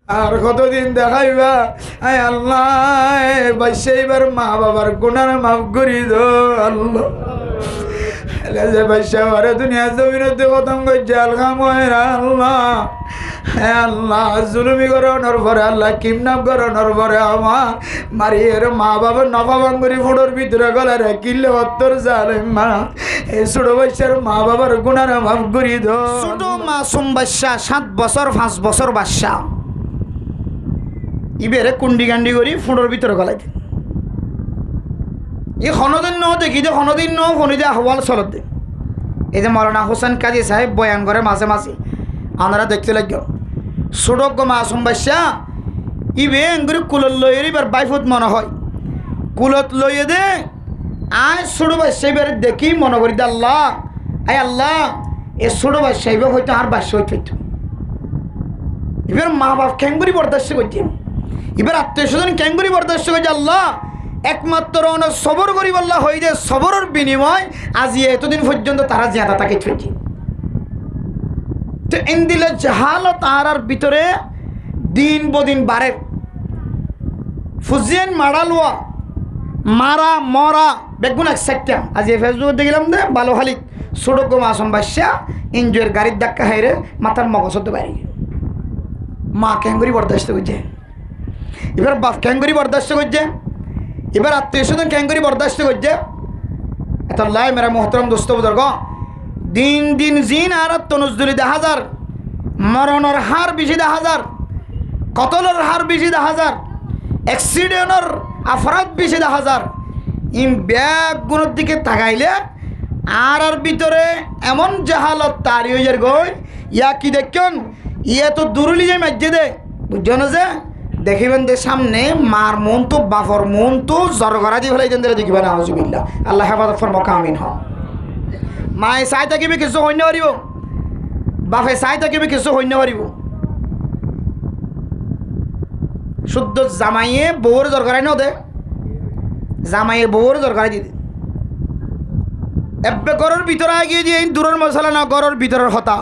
আর কতদিন দেখাইবা? আয় আল্লাহ, বাইশে এবার মা বাবার গুনার মাফ করি দো আল্লাহ। যে বাইশা বারে দুনিয়া জমিনতে খতম করছে আলগাম হয় না আল্লাহ। হ্যাঁ আল্লাহ, জুলুমি করানোর পরে আল্লাহ কিডন্যাপ করানোর পরে আমার মারিয়ের মা বাবার নবাবাঙ্গুরি ফুটোর ভিতরে গলার কিল্লে অত্তর জালেম মা। এই ছোট বাইশার মা বাবার গুনার মাফ করি দো। ছোট মাসুম বাচ্চা 7 বছর 5 বছর বাচ্চা ইবেরে কুন্ডি গান্ডি করি ফুটোর ভিতরে গলাই দিন। এই হনদিন ন দেখি যে হনদিন ন ফোনিতে আহ্বাল চলত দে। এই যে মৌলানা হোসেন কাজী সাহেব বয়ান করে মাঝে মাঝে আপনারা দেখতে লাগল ছোট মাসুম বাচ্চা ইবে এঙ্গুরি কুলত লইয়ে এবার বাইফুত মনে হয় কুলত লইয়ে দে। আয় ছোট বাচ্চা এবার দেখি মনে করি দে আল্লাহ, আয় আল্লাহ এ ছোট বাচ্চা এবার হয়তো আর বাচ্চা হইতো। এবার মা বাপ ক্যাঙ্গুরি বরদাস্ত করছে, এবার আত্মীয় স্বজন ক্যাঙ্গুরি বরদাস্ত করছে। আল্লাহ একমাত্র অনেক সবর করি আল্লাহ হয়ে যায়, সবরের বিনিময় আজি এতদিন পর্যন্ত তারা জিয়াদা তাকে চলছে। তো এন দিলে জাহাল তাহার ভিতরে দিন বদিন বাড়ে ফুজিয়েন মারালোয়া মারা মরা বেগুন এক সেক্টার। আজ ফেসবুক দেখলাম দে ভালো খালি ছোট মাসুম বাচ্চা এনজয়ের গাড়ির ধাক্কা হাইরে মাথার মগজ হতে পারি। মা ক্যাঙ্গুরি বরদাস্ত করছে, এবার বাপ ক্যাঙ্গুরি বরদাস্ত করছে, এবার আত্মীয় স্বজন ক্যাঙ্গুরি বরদাস্ত করছে। এত লাই মেরা মোহতরম দোস্ত বুজুর্গ, দিন দিন জিন আর তনুজদুলি 10,000, মরণের হার বেশি 10,000, কতলের হার বেশি 10,000, অ্যাক্সিডেন্টের আফরাদ বেশি 10,000। ইন ব্যাগগুলোর দিকে তাকাইলে আর ভিতরে এমন জাহালত তারি হয়ে যার গই ইয়া কি দেখুন ইয়া তো দুরুলি যে মাজ্জে দে বুঝছো না যে দেখিবেন দে সামনে মার মন তো বাফর মন তো জরগরা দিয়ে ফেলাই দেন দেখিবেন। আউযুবিল্লাহ, আল্লাহ হেফাজত ফরমাক, আমিন। হ মায়ে চাই থাকিবে কিছু হইন পারিব, বাপে চাই থাকিবে কিছু হইন পারিব। শুদ্ধ জামাইয়ে বউর জরগরাই ন দে, জামাইয়ে বউর জরগরাই দিয়ে এবে ঘরের ভিতরে আগিয়ে দিয়ে দূরের মশলা না ঘরের ভিতরের হতা।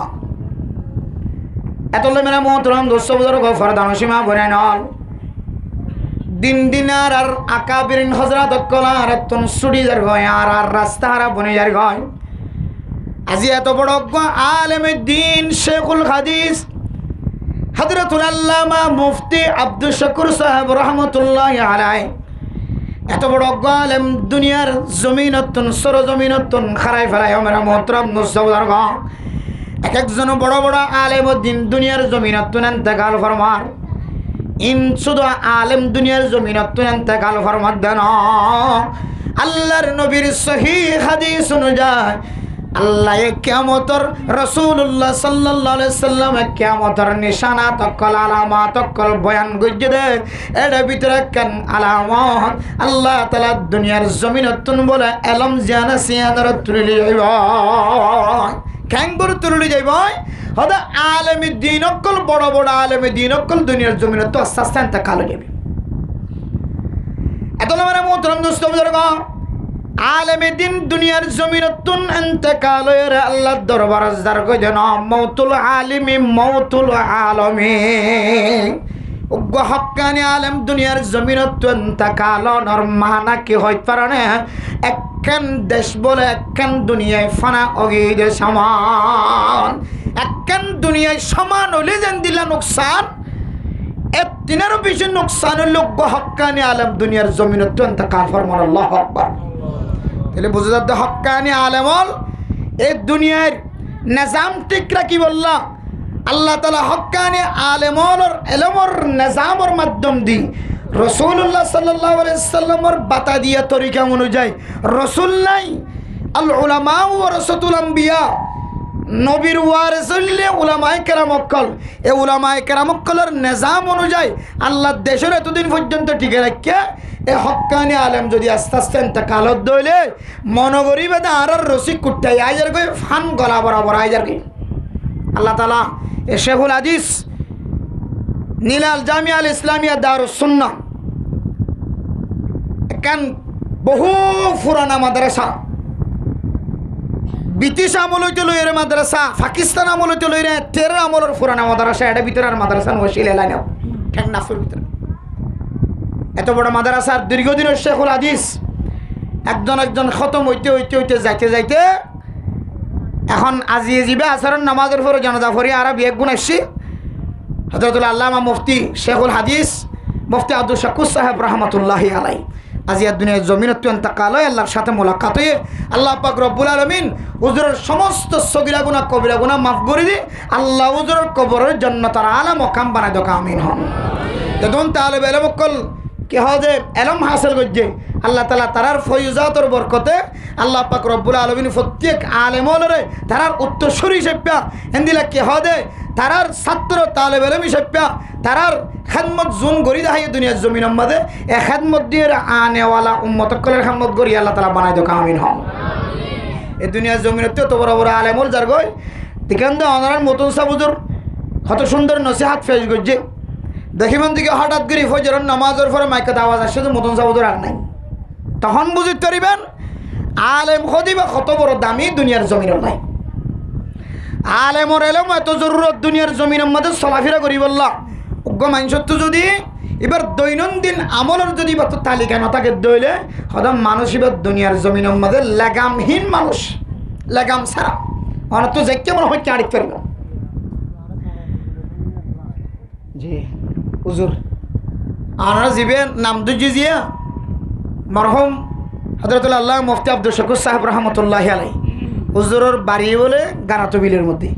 এত মেরা মোহতরম দোস্ত বুজুর্গ ফরদানসীমা বনে নল দিন দিন আর আকাবিরিন হজরত কলার এতন সুড়ি যার গয় আর রাস্তা হারা বনে যার গয়। আজি এত বড় আলেমে দিন শেখুল হাদিস হযরতুল আল্লামা মুফতি আব্দুল শাকুর সাহেব রহমতুল্লাহ আলাইহি এত বড় আলেম দুনিয়ার জমিনতুন সরজমিনতুন খারাই ফেলাই মেরা মোহতরম দোস্ত বুজুর্গ এক একজন বড় বড় আলেম দিন দুনিয়ার জমিনতুন ইন্তেকাল ফরমার। ইন শুধু আলেম দুনিয়ার জমিনতুন ইন্তেকাল ফরমার দেন আল্লাহর নবীর সহিহ হাদিস অনুযায়ী আল্লাহ কিয়ামতের রাসূলুল্লাহ সাল্লাল্লাহু আলাইহি সাল্লাম কিয়ামতের নিশানা তকল আলামাত তকল বয়ান গজ্জে দে। এর ভিতরে কেন আলামত আল্লাহ তাআলা দুনিয়ার জমিনতুন বলে এলম জানা সিয়াদার তুলি যাইব ক্যাঙ্গুর তুলি যাইব হদা আলেমী দিন অকল বড় বড় আলেমী দিন অকল দুনিয়ার জমিনত তো আস্তে আস্তে ইন্তেকাল হয়ে যাবে। এত মানে মোহতরম দোস্ত বুজুর্গ আলেমী দিন দুনিয়ার জমিনতুন ইন্তেকাল হয়ে আল্লাহর দরবার আজদার কই দেন মৌতুল আলিমি মৌতুল আলমী উগ্র হক্কানি আলেম দুনিয়ার জমিনতুন ইন্তেকালর মানা কি হইতে পারে না। একখান দেশ বলে একখান দুনিয়ায় ফানা অগিদে সমান, একখান দুনিয়ায় সমান হলে যেন দিলা নোকসান এর তিনেরও বেশি নোকসান হইল হক্কানি আলেম দুনিয়ার জমিনত ইন্তেকাল ফরমান। আল্লাহু আকবার। তাহলে বুঝা যাচ্ছে হক্কানি আলেম হল এই দুনিয়ার নিজাম ঠিক রাখি বললা আল্লাহ তাআলা হক্কানি আলেমর এলমর নিজামর মাধ্যম দি রাসূলুল্লাহ সাল্লাল্লাহু আলাইহি সাল্লামের বাতা দিয়া তরিকা অনুযায়ী রাসূল নাই আল উলামা ওয়ারাসাতুল আম্বিয়া নবীর ওয়ারিসুল্লে উলামায়ে কেরাম অকল এ উলামায়ে কেরাম অকলের নিজাম অনুযায়ী আল্লাহ দেশের এতদিন পর্যন্ত টিকে রাখিয়া এ হক্কানি আলেম যদি আস্তে আস্তে ইন্তেকালত দইলে মনগরি বেদা আর রসিক কুট্টাই আইজার কই ফান গলা বরাবর আইজার কই আল্লাহ তাআলা এ শেখুল হাদিস নীলাল জামিয়া আল ইসলামিয়া দারুস সুন্নাহ একান বহু পুরানা মাদ্রাসা ব্রিটিশ আমল হইতে লইরে মাদ্রাসা পাকিস্তান আমল হইতে লইরে 13 আমলের পুরানা মাদ্রাসা এটা ভিতরে আর মাদ্রাসা নশিল এলাই না ঠ্যাং নাফের ভিতরে। এত বড় মাদ্রাসার দীর্ঘদিনের শেখুল হাদিস একজন খতম হইতে যাইতে এখন আজিয়ে যাবে আসরের নামাজের পরে জানাজা পড়ি আর এক গুণ আসছি হযরতুল আল্লামা মুফতি শেখুল হাদিস মুফতি আব্দুল শাকুর সাহেব রহমতুল্লাহি আলাই আজিয়ার দুনিয়ার জমিনত ইন্তেকাল হয়। আল্লাহর সাথে মোলাকাত হয়ে আল্লাহ পাক রব্বুল আলামিন হুজুরের সমস্ত সগীরা গুনাহ কবিরা গুনাহ মাফ করে দি আল্লাহ হুজুরের কবরের জান্নাতের আলা মকাম বানায় দাও, আমিন। হন যখন তালেব ইলম কল কে হজে এলম হাসিল করছে আল্লাহ তাআলা তারার ফয়জাতের বরকতে আল্লাহ পাক রব্বুল আলামিন প্রত্যেক আলেমরে তারার উত্তরসূরি হিসেবে এন্দিলা কে হদে তারার ছাত্র তালেব ইলম হিসেবে তারার খেদমত জুন গরি দাহাই দুনিয়ার জমিনের মধ্যে এ খেদমত দিয়ে আনেওয়ালা উম্মত কলের খেদমত গরি আল্লাহ তাআলা বানাই দাও, আমিন। হন এই দুনিয়ার জমিনতে তো বড় বড় আলেমর যার গই দিকান দে অনারার মতন সাবুজুর কত সুন্দর নসিহাত পেশ করছে দেখিবেন দিকে হঠাৎ করে ফজরের নামাজের পরে মাইকে আওয়াজ আসছে যে মতন সাবুজুর আর নাই, তখন বুঝতে পারিবেন আলেম খদিবা কত বড় দামি দুনিয়ার জমিনের নাই। আলেমর এলম এত জরুরত দুনিয়ার জমিনের মধ্যে চলাফেরা করি বললা উগ্র মাইনসত্ব যদি এবার দৈনন্দিন আমলের যদি বা তালিকা না থাকে দইলে সদম মানুষ এবার দুনিয়ার জমিনের মধ্যে লাগামহীন মানুষ, লাগাম ছাড়া অনত যে কেমন হয় আড়িত পারিব। জি হুজুর আনারা জীবেন নাম দুজি জিয়া মরহুম হযরতুল আল্লাহ মুফতি আব্দুল শাকুর সাহেব রহমতুল্লাহি আলাই হুজুরের বাড়ি বলে গানাতো বিলের মধ্যে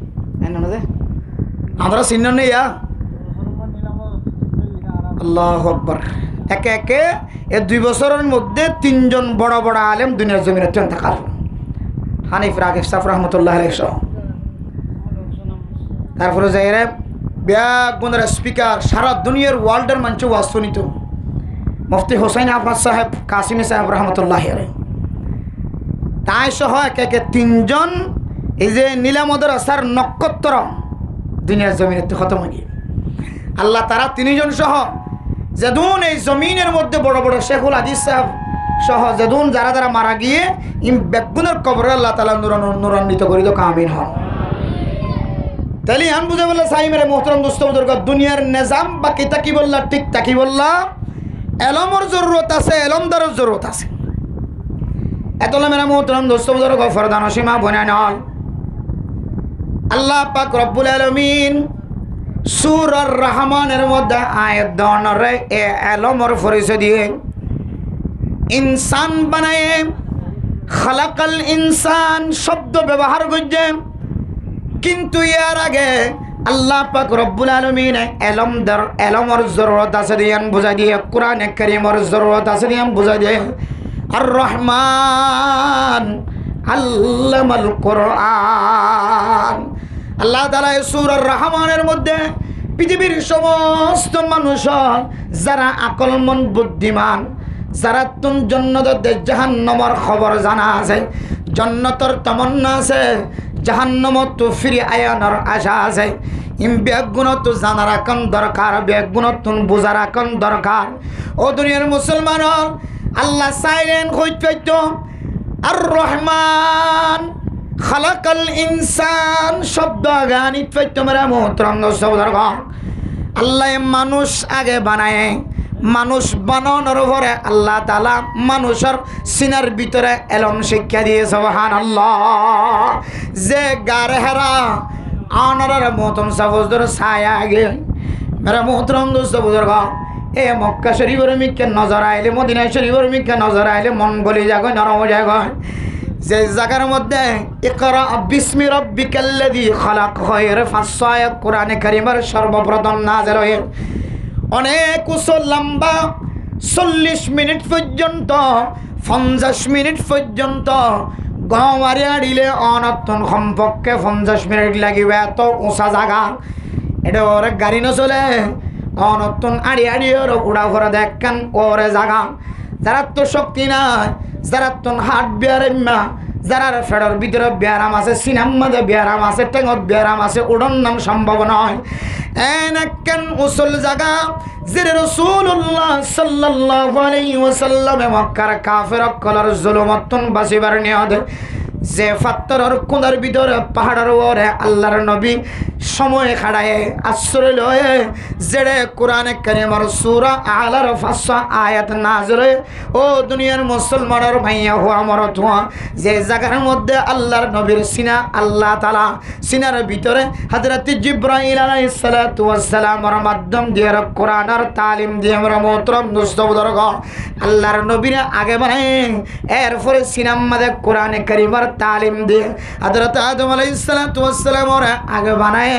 আমরা চিহ্ন নেই। আল্লাহু আকবার। একে একে এই 2 বছরের মধ্যে 3 জন বড় বড় আলেম দুনিয়ার জমিনে ইন্তেকাল। হানিফ রাগিব সাফ রহমতুল্লাহ আলাইহি তারপরে যাইরা ব্যাগ বন্ধের স্পিকার সারা দুনিয়ার ওয়ার্ল্ডের মঞ্চে ওয়াজ শুনিত মুফতি হোসেন আহমদ সাহেব কাসিমি সাহেব রহমতুল্লাহ আলাইহি তাই সহ একে একে 3 জন এই যে নীলামদের আসার নক্ষত্র দুনিয়ার জমিনে খতম হয়ে গিয়ে আল্লাহ তারা 3 জন সহ যেদুন এই জমিনের মধ্যে বড় বড় শেখুল হাদিস সাহেব সহ যেদুন যারা যারা মারা গিয়ে ইম বেগুনের কবরে আল্লাহ তাআলা নূরান্বিত করে দাও, আমিন। হন তাহলে আন বুঝে বললে সাই মেরে মোহতরম দোস্ত বুজুর্গ দুনিয়ার নিজাম বা কিতা কি বললা ঠিক তাকি বললা এলমর জরুরত আছে, এলমদারের জরুরত আছে। এতলা মেরা মোহতরম দোস্ত বুজুর্গ ফরদান সীমা বনায় নল আল্লাহ পাক রব্বুল আলামিন সূরা রহমানের মধ্যে আয়াত দনরে এ এলমর পরিচয় দিয়ে ইনসান বানায়ে খালাকাল ইনসান শব্দ ব্যবহার করছে, কিন্তু এর আগে আল্লাহ পাক রব্বুল আলামিন এলমর জরুরত আছে দিয়ান বুঝাই দিয়ে কোরআনে কারীমর জরুরত আছে দিয়ান বুঝাই দিয়ে আর রহমান আল্লামাল কোরআন। আল্লাহ তাআলা সূরা রহমানের মধ্যে পৃথিবীর সমস্ত মানুষ যারা আকলমন বুদ্ধিমান যারা তুম জান্নাতের জাহান্নামের খবর জানা আছে, জান্নাতের তামান্না আছে, জাহান্নামত তো ফিরে আয়ানোর আশা আছে, বেগুণ তো জানার এখন দরকার, বেগুণ তো বোঝার এখন দরকার। ও দুনিয়ার মুসলমান আল্লাহ সাইলেন হইত আর রহমান খালাকাল ইনসান শব্দ গানিত তোমরা মোহতরম সৌদর্গ আল্লাহ মানুষ আগে বানায়, মানুষ বানানোর পরে আল্লাহ তাআলা মানুষের সিনার ভিতরে এলম শিক্ষা দিয়ে সুবহানাল্লাহ। যে গার হেরা আনার মোহতরম সাবুজর ছায়া আগে মেরা মোহতরম দোস্ত বুজুর্গ এ মক্কা শরীফের মিকে নজর আইলে মদিনা শরীফের মিকে নজর আইলে মন গলি যাগয় নরম যাগয়। যে জায়গার মধ্যে ইকরা বিসমি রাব্বিকাল্লাযী খালাক হয় ফাসায়া কোরআনে কারীমের সর্বপ্রথম নাযিল হয় অনেক উসল লম্বা 40 মিনিট পর্যন্ত 50 মিনিট পর্যন্ত গাঁওয়ারি আড়িলে অনতন সম্পর্কে 50 মিনিট লাগিবে এত উঁচা জায়গা এটা ওরে গাড়ি নচলে অনতন আড়ি আড়ি ওর উড়া ভরা দেখেন ওরে জায়গা যারা তো শক্তি নাই যারা তো হাট বেয়ারাম্মা যারা ফেডার ভিতরে ব্যারাম আছে সিনাম মাঝে ব্যারাম আছে টেঙত ব্যারাম আছে উড়ন নাম সম্ভব নয় এনেকেন উসুল জায়গা যে রাসূলুল্লাহ সাল্লাল্লাহু আলাইহি ওয়াসাল্লাম মক্কার কাফের কলর জুলুমতন বাসিবার নিয়ত যে ফাত্তরের কোণের ভিতরে পাহাড়ের ওরে আল্লাহর নবী সময় খাড়ায় আশ্রয় লয়ে জেড়ে কোরআনে কারিমের সূরা আলার 500 আয়াত নাযিল ও দুনিয়ার মুসলমানের ভাইয়া হওয়া মরত হওয়া যে জায়গার মধ্যে আল্লাহর নবীর সিনা আল্লাহ তাআলা সিনার ভিতরে হযরত জিবরাইল আলাইহিস সালাতু ওয়াস সালামের মাধ্যম দিয়ে কোরআনের তালিম দিয়ে আমরা মোহতরম দোস্ত বুজুর্গ আল্লাহর নবীর আগে বানায় এরপরে সিনার মধ্যে কোরআনে কারিমের তালিম দিয়ে হযরত আদম আলাইহিস সালাতু ওয়াস সালামের আগে বানায়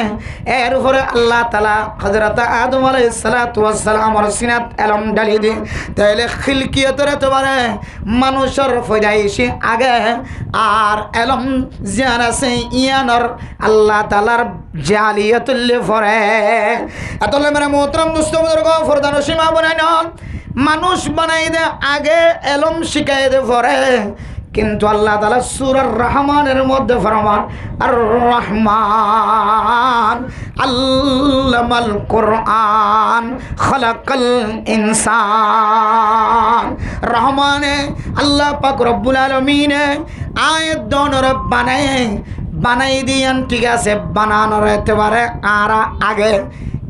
এরপরে আল্লাহ তাআলা হযরত আদম আলাইহিস সালাতু ওয়াস সালামের সিনাত এলম ডালি দিয়ে তাইলে খিলকিয়তের এতবারে মানুষের ফয়দাইশি আগে আর এলম জিয়ান আছে ইয়ানর আল্লাহ তাআলার জালিয়াতুল ফরে এতলে মেরে মোহতরম দোস্ত বুজুর্গ ফরদান সীমা বানাই না মানুষ বানাই দে আগে এলম শিখাই দে পরে কিন্তু আল্লাহ তাআলা সূরা রহমানের মধ্যে ফরমান আর রহমান আল্লামাল কোরআন খালাকাল ইনসান রহমানে আল্লাহ পাক রব্বুল আলামিন আয়াত দনর বানাই দিয়েন ঠিক আছে বানানোর একেবারে আর আগে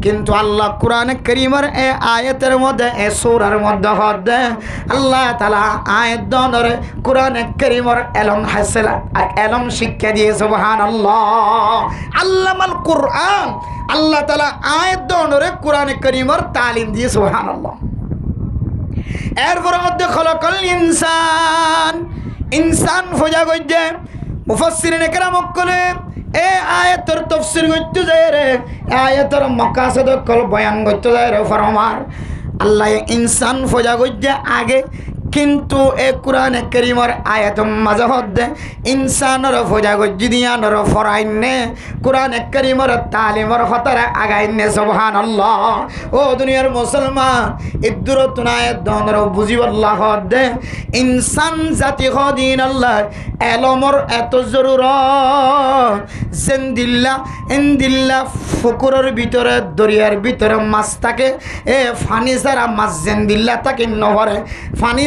কিন্তু আল্লাহ কোরআনে কারীমের এই আয়াতের মধ্যে এই সূরার মধ্যে হদে আল্লাহ তাআলা আয়াত দনরে কোরআনে কারীমের এলম হাসিল এলম শিক্ষা দিয়ে সুবহানাল্লাহ আল্লামাল কোরআন আল্লাহ তাআলা আয়াত দনরে কোরআনে কারীমের তালিম দিয়ে সুবহানাল্লাহ এরপর মধ্যে খলাকাল ইনসান ফজা গজ্জে মুফাসসিরিন কেরাম কলে এ আয়াতের তাফসীর করতে যায় রে আয়াতের মাকাসদ কল বয়ান করতে যায় রে ফরমান আল্লাহ ইনসান ফজা গজ্জে আগে কিন্তু এ কোরআনে কারীমের আয়াত মাঝে ইনসানের ফজা গজ্জি দিয়ানোর ফরাইনে কোরআনে কারীমের তালিমের হতারে আগাইনে সুবহানাল্লাহ ও দুনিয়ার মুসলমান ইদ্দুরতুন আয়াত দনর বুঝিবাল্লাহ দে ইনসান জাতি খদিন আল্লাহ এলমর এত জরুরত জেন্দিল্লা ইনদিল্লা ফুকুরের ভিতরে দরিয়ার ভিতরে মাছ থাকে এ ফানি সারা মাছ জেন্দিল্লা থাকে নহরে ফানি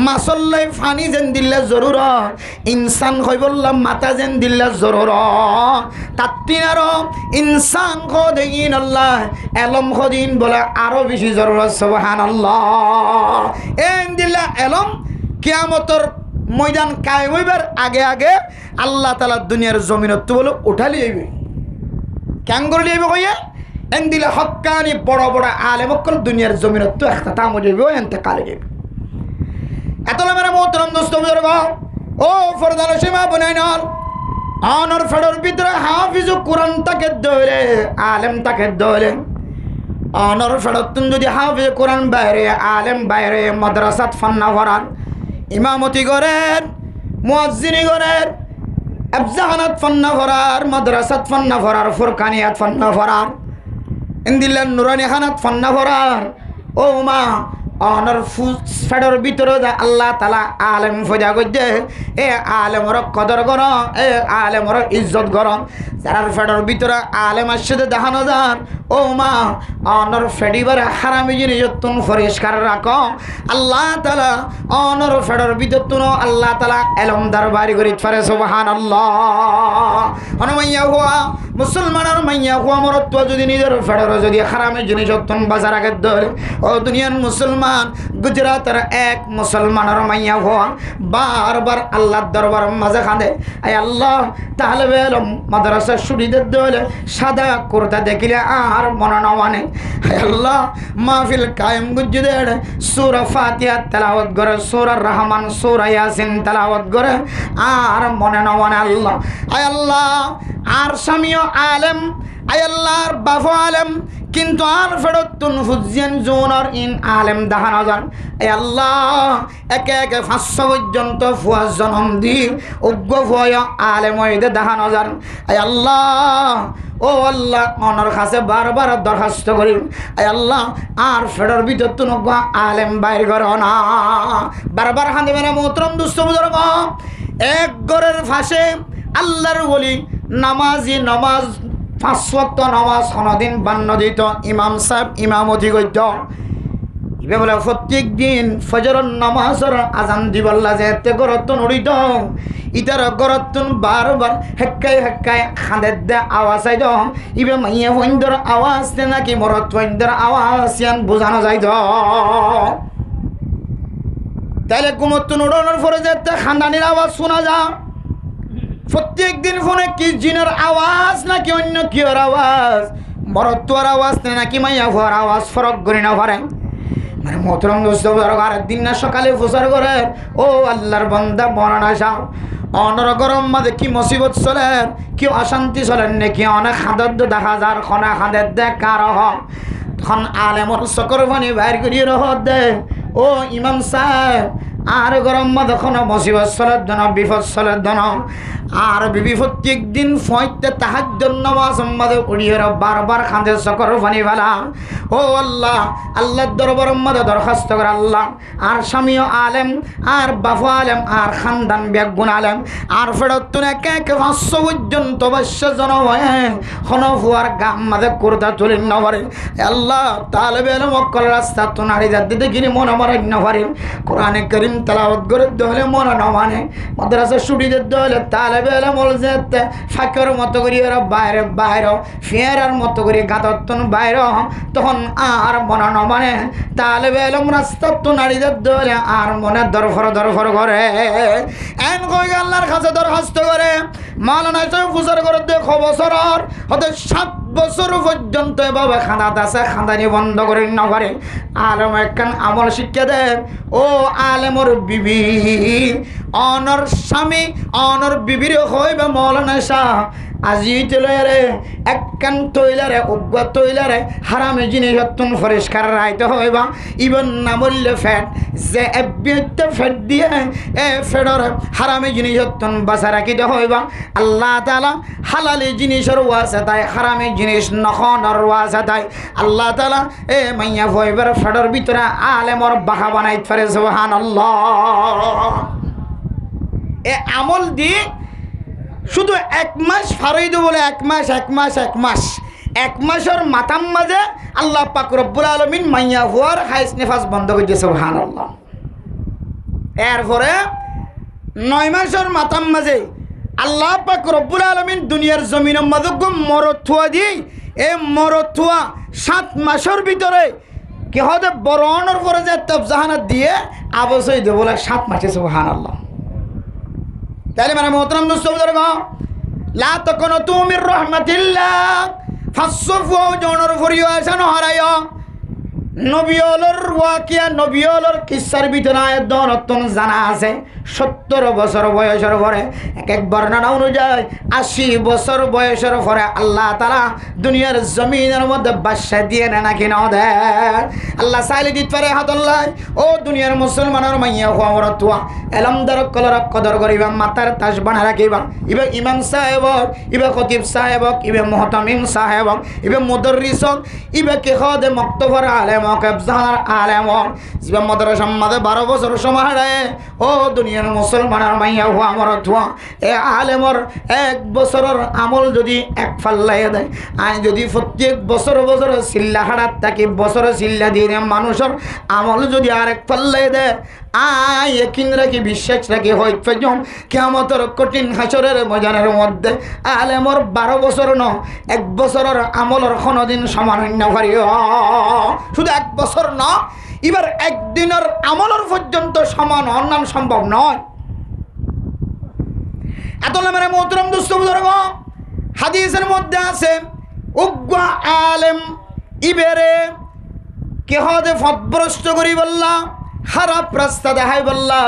মাসল্লাই ফানি যেন দিল্লা জরুর ইনসান হইবল্লা মাতা যেন দিল্লা জরুর তাত্তিনার ইনসান খদিন আল্লাহ এলম খদিন বলে আরো বেশি জরুর সুবহানাল্লাহ এন দিল্লা এলম কিয়ামতর ময়দান কায়েম হইবার আগে আগে আল্লাহ তাআলা দুনিয়ার জমিনত বলে উঠালি হইবে কেন করে লিবে কইয়া এন দিলা হক্কানি বড় বড় আলেম কল দুনিয়ার জমিনত ইখতিতাম হইবে ইন্তেকাল হইবে এতলে মেরে মোহতরম দোস্ত বুজুর্গ ও ফরদান সীমা বনাইনাল অনর ফেডর ভিতরে হাফিজ কোরআন তাকে ধরে আলেম তাকে ধরে অনর ফেডর তুমি যদি হাফিজ কোরআন বাইরে আলেম বাইরে মাদ্রাসাত ফান্না করান ইমামতি করেন মুয়াজ্জিনি করেন আফজাহানাত ফান্না করার মাদ্রাসাত ফান্না করার ফুরকানিয়াত ফান্না করার ইন্দিল্লাহ নুরানি খানাত ফান্না করার ও মা অনর ফেডর ভিতরে আল্লাহ তাআলা আলেম ফজা গজ্জে এ আলেমর কদর কর এ আলেমর ইজ্জত কর যার ফেডর ভিতরে আলেম আসছে দেখানো যান ও মা অনর ফেডিবার হারামি জিনিস তুন পরিষ্কার রাখো আল্লাহ তাআলা অনর ফেডর ভিতর তুন আল্লাহ তাআলা এলম দরবারি করি ফারে সুবহানাল্লাহ অনমাইয়া হুয়া মুসলমানের মাইয়া হুয়া মরত্ব যদি নিজের ফেডর যদি হারামি জিনিস তুন বাজার আগে ধরে ও দুনিয়ার মুসলমান গুজরাতের এক মুসলমানের মাইয়া হওয়া বারবার আল্লাহর দরবার মাঝে খাঁদে আয় আল্লাহ তাহলে বেলম মাদ্রাসা শুরিদের দলে সাদা কুর্তা দেখিলে আর মনে না মানে আয় আল্লাহ মাহফিল কায়েম গুজদের সূরা ফাতিহা তেলাওয়াত করে সূরা রহমান সূরা ইয়াসিন তেলাওয়াত করে আর মনে না মানে আল্লাহ আয় আল্লাহ আর স্বামীও আলেম আয় আল্লাহর বাফু আলেম কিন্তু আর ফেরতুন ফুজিয়ান জোনার ইন আলেম দাহানা যান এ আল্লাহ একে একে 500 পর্যন্ত ফুয়া জন্ম দি উগ্র ফুয়া আলেম হইতে দাহানা যান এ আল্লাহ ও আল্লাহ অনর কাছে বারবার দরখাস্ত করি এ আল্লাহ আর ফেডর ভিতর তুন আলেম বাইর করো না বারবার হাঁদে মেরে মোহতরম দুস্থ বুজুর্গ এক ঘরের ফাঁসে আল্লাহর বলি নামাজি নামাজ 5 ওয়াক্ত নামাজ কোনদিন বান্ন দিত ইমাম সাহেব ইমামতি করত ইবে বলে প্রত্যেক দিন ফজরের নামাজের আজান দিবল্লা যেতে গরতন উড়িত ইতার গরতন বারবার হেক্কাই খাঁদের দে আওয়াজ আইদ ইবে মাইয়া ফইন্দর আওয়াজ তে নাকি মরত ফইন্দর আওয়াজ ইয়ান বোঝানো যাইত তাইলে ঘুমতন উড়ানোর পরে যেতে খানদানির আওয়াজ শোনা যা প্রত্যেক দিন ফোনে কি জিনের আওয়াজ নাকি অন্য কিওর আওয়াজ মরত্বর আওয়াজ নাকি মাইয়া ভর আওয়াজ ফরক করি না পারে মানে মোহতরম দোস্ত আরেক দিন না সকালে ফুসার করে ও আল্লাহর বান্দা বর্ণনা সাহ অনর গরম মাঝে কি মুসিবত চলেন কি অশান্তি চলেন নাকি অনেক খাঁদের দেখা যার খনা খাঁদের দেখা রহ তখন আলেমর চকর পানি বাইর করিয়ে রহ দে ও ইমাম সাহেব আর গরম মাঝে কোনো মুসিবত চলের ধন বিপদ চলের ধন আর বিবি প্রত্যেক দিন ফয়তে তাহাজ্জুদ নামাজ মাঝে উড়িয়ে বারবার খাঁদের চকর পানি ফেলা ও আল্লাহ আল্লাহর দরবারের মধ্যে দরখাস্ত করে আল্লাহ আর স্বামীও আলেম আর বাপু আলেম আর খানদান বেগুন আলেম আর ফেরত একে 500 পর্যন্ত অবশ্য জন হয়ে হনফুয়ার গাম মাঝে কুর্তা তুলি নভরে আল্লাহ তালেবে এলম অকল রাস্তা তো নারী যাতে দেখিনি মনে মরে নভরে কোরআনে করিম তেলাওয়াত করে দহলে মনে ন মানে মাদ্রাসা ছুটিতে দহলে তালেবে এলম বল যেতে ফাঁকের মতো করি ওরা বাইরে বাইরে ফেরার মতো করে গাঁতন বাইরে তখন আর মনে ন মানে তালেবে এলম রাস্তা তো নারীদের দহলে আর মনে দরফর করে এন কই আল্লাহর কাছে দরখাস্ত করে মাওলানা সাহেব ফুসার করে দেখো বছর হতে 7 বছর পর্যন্ত এভাবে খানাত আছে খানানি বন্ধ করে না করে আলম একখান আমল শিক্ষা দেন ও আলেমর বিবি অনর স্বামী অনর বিবির হইবে মাওলানা শাহ আজি তৈলারে একখান তৈলারে উগ্র তৈলারে হারামে জিনিস অত্যন্ত পরিষ্কার রাইতে হইবা ইবন না বললে ফ্যাট যে এবিতে ফ্যাট দিয়ে এ ফেডর হারামে জিনিস অত্যন্ত বাসা রাখিতে হইবা আল্লাহ তাআলা হালালি জিনিসের ওয়াসে তাই হারামে জিনিস নখনর ওয়াসে তাই আল্লাহ তাআলা এ মাইয়া হইবার ফেডর ভিতরে আলেমর বাহা বানাই ফেরে সুবহানাল্লাহ এ আমল দি শুধু 1 মাস ফারাইদ বলে 1 মাসের মাথার মাঝে আল্লাহ পাক রব্বুল আলামিন মাইয়া হওয়ার হাইস নেফাস বন্ধ করে দিয়েছে সুবহানাল্লাহ এরপরে 9 মাসের মাথার মাঝে আল্লাহ পাক রব্বুল আলামিন দুনিয়ার জমিনের মাঝে মরথুয়া দিই এই মরথুয়া 7 মাসের ভিতরে কি হবে বরণের পরে যে তবজাহানাত দিয়ে আবশ্যই দেব বলে 7 মাসে সুবহানাল্লাহ তাহলে মানে মোহতরম দোস্ত বুজুর্গ লা তাকুনতু মির রাহমাতিল্লাহ ফাসফু জনর ফরিও আসানো হারায় নবিয়লর ওয়াকিয়া নবিয়লর কিসার ভিতরে দনতন জানা আছে 70 বছর বয়সের পরে এক বর্ণনা অনুযায়ী 80 বছর বয়সের পরে আল্লাহ তাআলা দুনিয়ার জমিনের মধ্যে বাদশা দিয়ে নাকি না দেয় আল্লাহ চাইলে দিতে পারে হাতল্লাই ও দুনিয়ার মুসলমানের মাইয়া হওয়ার তুয়া এলমদার কলর কদর করিবা মাতার তাস বানা রাখিবা ইবে ইমাম সাহেব ইবে খতিব সাহেব ইবে মুহতামিম সাহেব ইবে মুদাররিস ইবে কে খাদে মক্তবর আলেম কেবজার আলেম ইবে মাদ্রাসা মাদে 12 বছর সময় রায় ও দুনিয়ার মুসলমানের মাইয়া হওয়া আমার তুয়া এ আলেমর 1 বছরের আমল যদি এক ফাল্লাই দেয় আই যদি প্রত্যেক বছর সিল্লা হাড়াত থাকি বছর সিল্লা দিয়ে মানুষের আমল যদি আরেক ফাল্লাই দেয় আয় একিন রাখি বিশ্বাস রাখি হইতে যখন কিয়ামতের কঠিন হাসরের ময়দানের মধ্যে আলেমর 12 বছর ন 1 বছরের আমলের কোনোদিন সমান হইনা পারি শুধু 1 বছর ন এবার একদিনের আমলের পর্যন্ত সমান অন্যান্য সম্ভব নয় এত মানে মোহতরম দোস্ত বুজুর্গ হাদিসের মধ্যে আছে উগ্র আলেম ইবেরে কেহ দে ফদভ্রষ্ট করি বললা খারাপ রাস্তা দেখাই বললা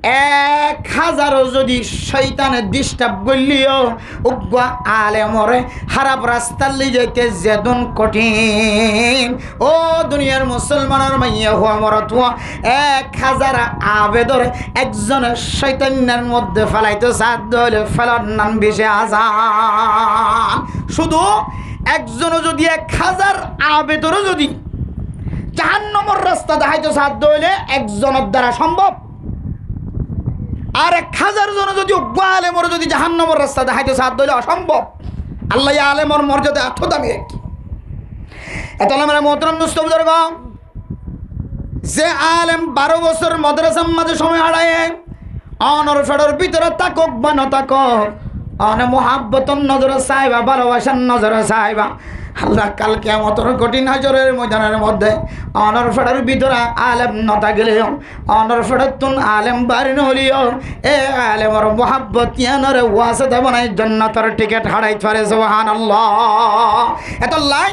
1000 যদি শয়তানে ডিস্টার্ব করলিও উগ্র আলেমরে খারাপ রাস্তার লি যাইতে যেদন কঠিন ও দুনিয়ার মুসলমানের মাইয়া হওয়া মরত 1000 আবেদর একজনের শয়তানের মধ্যে ফেলাইতে সাধ্য হলে ফেলার নাম বেশি আজান শুধু একজন যদি 1000 আবেদরও যদি জাহান্নামের রাস্তা দেখাইতে সাধ্য হইলে একজনের দ্বারা সম্ভব আর 1000 জন যদি উগ্র আলেমর যদি জাহান্নামের রাস্তা দেখাইতে সাধ্য হইলে অসম্ভব আল্লাহ আলেমর মর্যাদা এত দামি এত মানে মোহতরম দোস্ত বুজুর্গ যে আলেম 12 বছর মাদ্রাসার মাঝে সময় হারায় অনর ফেডর ভিতরে তাকক বা না তাকক অনে মোহাব্বতন নজরে চাইবা ভালোবাসার নজরে চাইবা আল্লাহ কাল কিয়ামতের কঠিন হাজরের ময়দানের মধ্যে অনর ফেডর ভিতরে আলেম নতা গেলেও অনর ফেডর তুন আলেম বাড়ি নলিও এ আলেমর মোহাব্বত ইয়ানরে ওয়াসিতা বানাই জান্নাতের টিকিট হারাইতে পারে সুবহানাল্লাহ। এত লাই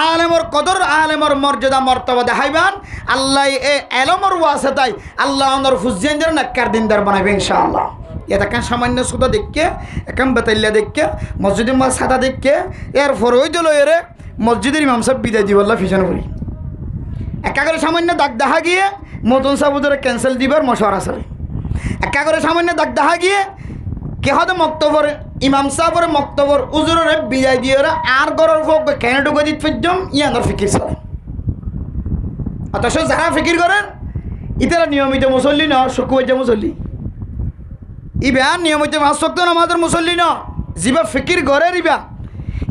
আলেমর কদর আলেমর মর্যাদা মর্তবা দেখাইবান আল্লাহ এ এলমর ওয়াসিতাই আল্লাহ অনর ফুজিয়ানদের নাক্কার দিনদার বানাইবে ইনশাআল্লাহ। এটা কেন সামান্য সুতা দেখকে একাম বেতাইল্লা দেখকে মসজিদে মাছ সাদা দেখকে এর ফরই দিল এরে মসজিদের ইমাম সাহেব বিদায় দিব আল্লাহ ফিসানো করি একা করে সামান্য দাগ দেখা গিয়ে মতন সাবুদের ক্যান্সেল দিবার মশওয়ারা চলে একা করে সামান্য দাগ দেখা গিয়ে কে হয়তো মক্তবর ইমাম সাহেবের মক্তবর উজুরের বিদায় দিয়ে ওরা আর গরর ফোক কেন ঢুকে দিত ফেজম ইয়ানোর ফিকির চলে অথচ যারা ফিকির করেন ইতারা নিয়মিত মুসল্লি ন শুকুয়াইজা মুসল্লি ইবা নিয়মিত মাস শক্ত আমাদের মুসল্লি ন যিবা ফিকির ঘরে রিবা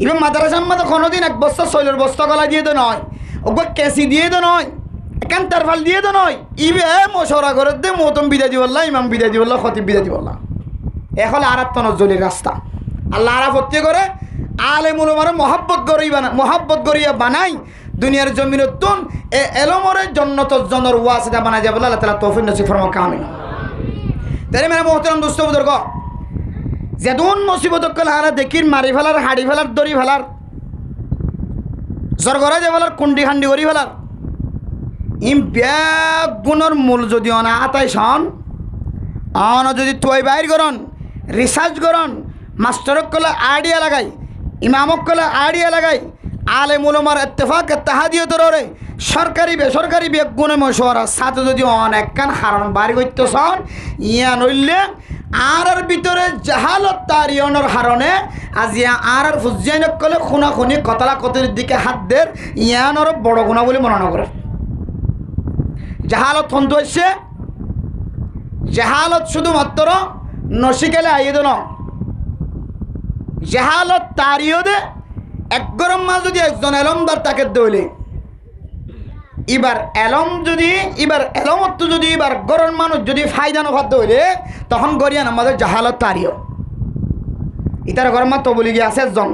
ইবা মাদ্রাসার মতো কোনোদিন 1 বস্তা শৈলের বস্তা গলা দিয়ে তো নয় ওকে কেসি দিয়ে তো নয় একান তারফাল দিয়ে তো নয় ইবে মশওরা করে দে মতম বিদায় দিবল্লা ইমাম বিদায় দিবল্লা খতিব বিদায় দিবল্লা এখন আরাত্তন জলির রাস্তা আল্লাহ আরা ফত্তি করে আলেমুল উমারে মহাব্বত করিয়া বানাই দুনিয়ার জমিনতুন এ এলমরে জন্নতর জনর ওয়াসিতা বানাই যাবে আল্লাহ তাআলা তৌফিক নসিব ফরমাক আমিন। তাই মেরে মোহতারাম দোস্ত বুজুর্গ যেদুন মুসিবত কল হারা দেখির মারি ফেলার হাড়ি ফেলার দড়ি ফেলার জরগরা যে ফেলার কুন্ডি খান্ডি করি ফেলার ইম ব্যাগ গুণর মূল যদি অনা আতাই সন অন যদি তুই বাইর করন রিসার্চ করন মাস্টারক কলে আইডিয়া লাগাই ইমামক কলে আইডিয়া লাগাই আলেমুল উমার ইত্তেফাক ইত্তেহাদিয়ত রে সরকারি বেসরকারি বেগুনে মশওয়ারা সাথে যদি অনেক কান হারণ বাড়ি করতেছন ইয়া নইলে আর ভিতরে জাহালত তারিয়নের হারণে আজিয়া আর ফুজিয়ানক কলে খুনাখুনি কতলা কতির দিকে হাত দের ইয়ানর বড় গুণা বলে মনে করে জাহালত ফন্ত হচ্ছে জাহালত শুধুমাত্র নসিকালে আইয়ে ন জাহালত তারিয় দে এক গরম মা যদি একজন এলমদার তাকে দইলে এবার এলমত যদি এবার গরম মানুষ যদি ফায়দা নফাত হইলে তখন গরিয়ান আমাদের জাহালত তারিও ইতার গরম মা তো বলি গিয়ে আছে জন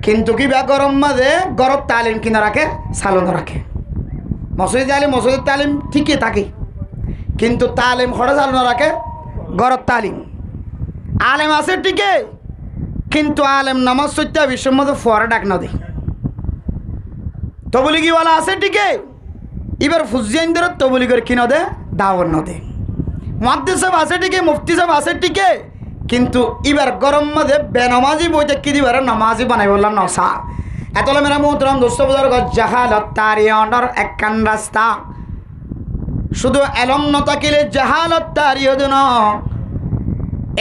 কিন্তু কি বা গরম মাঝে গরব তালিম কিনা রাখে সালন রাখে মসজিদ তালিম ঠিকই থাকে কিন্তু তালিম খড়া চালনা রাখে গরব তালিম আলেম আছে ঠিকই কিন্তু আলেম নামাজ সত্যা বিশ্বের মধ্যে ফোয়ারা ডাক না দেয় তবলিগিওয়ালা আছে ঠিকে এবার ফুজিয়ানদের তবলি করে কিনা দে দাওয়ার ন দে মুহাদ্দিস সাহেব আছে ঠিকে মুফতি সাহেব আছে ঠিকে কিন্তু এবার গরম মধ্যে বেনামাজি বইতে কি দিবার নামাজি বানাই বললাম নসা এতলে মেরা মোহতরম দোস্ত বুজুর্গ জাহালত তারিয়নের একখান রাস্তা শুধু এলম ন থাকিলে জাহালত তারিয় দেন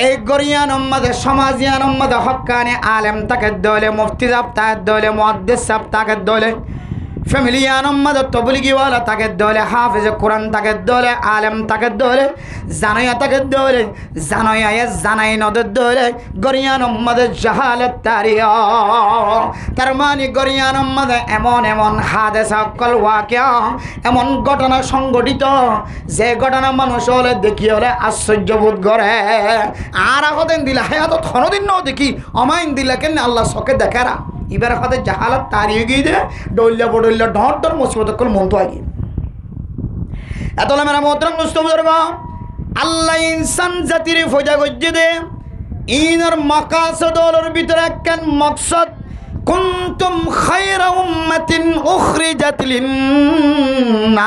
এই গরিয়ান উম্মদে সমাজিয়ান উম্মদে হক্কানি আলেম তাকে দলে মুফতি সাহেব তাকে দলে মুহাদ্দিস সাহেব তাকে দলে ফ্যামিলিয়ান উম্মদে তবলিগিওয়ালা তাকে দলে হাফিজ কোরআন তাকে দলে আলেম তাকে দলে জানাইয়া তাকে দলে জানাইয়া জানাই নদের দলে গরিয়ান উম্মদে জাহালত তারিয়া তার মানে গরিয়ান উম্মদে এমন এমন হাদিস কল ওয়াকিয়া এমন ঘটনা সংঘটিত যে ঘটনা মানুষ হলে দেখি হলে আশ্চর্য বোধ করে আর হতেন দিলা হায়াত থনদিন ন দেখি অমাইন দিলা কেন আল্লাহ সকে দেখারা এবার হাতে জাহালত তাড়িয়ে গিয়ে দে ডইল্লা বডইল্লা ডর মুসিবত করে মন তো আগে এতলা মেরা মোহতরম দোস্ত বুজুর্গ আল্লাহ ইনসান জাতির ফয়দা গজ্জে দে ইনার মাকাসদর ভিতরে একখান মকসদ কুনতুম খায়রা উম্মাতিন উখরিজাত লিন-নার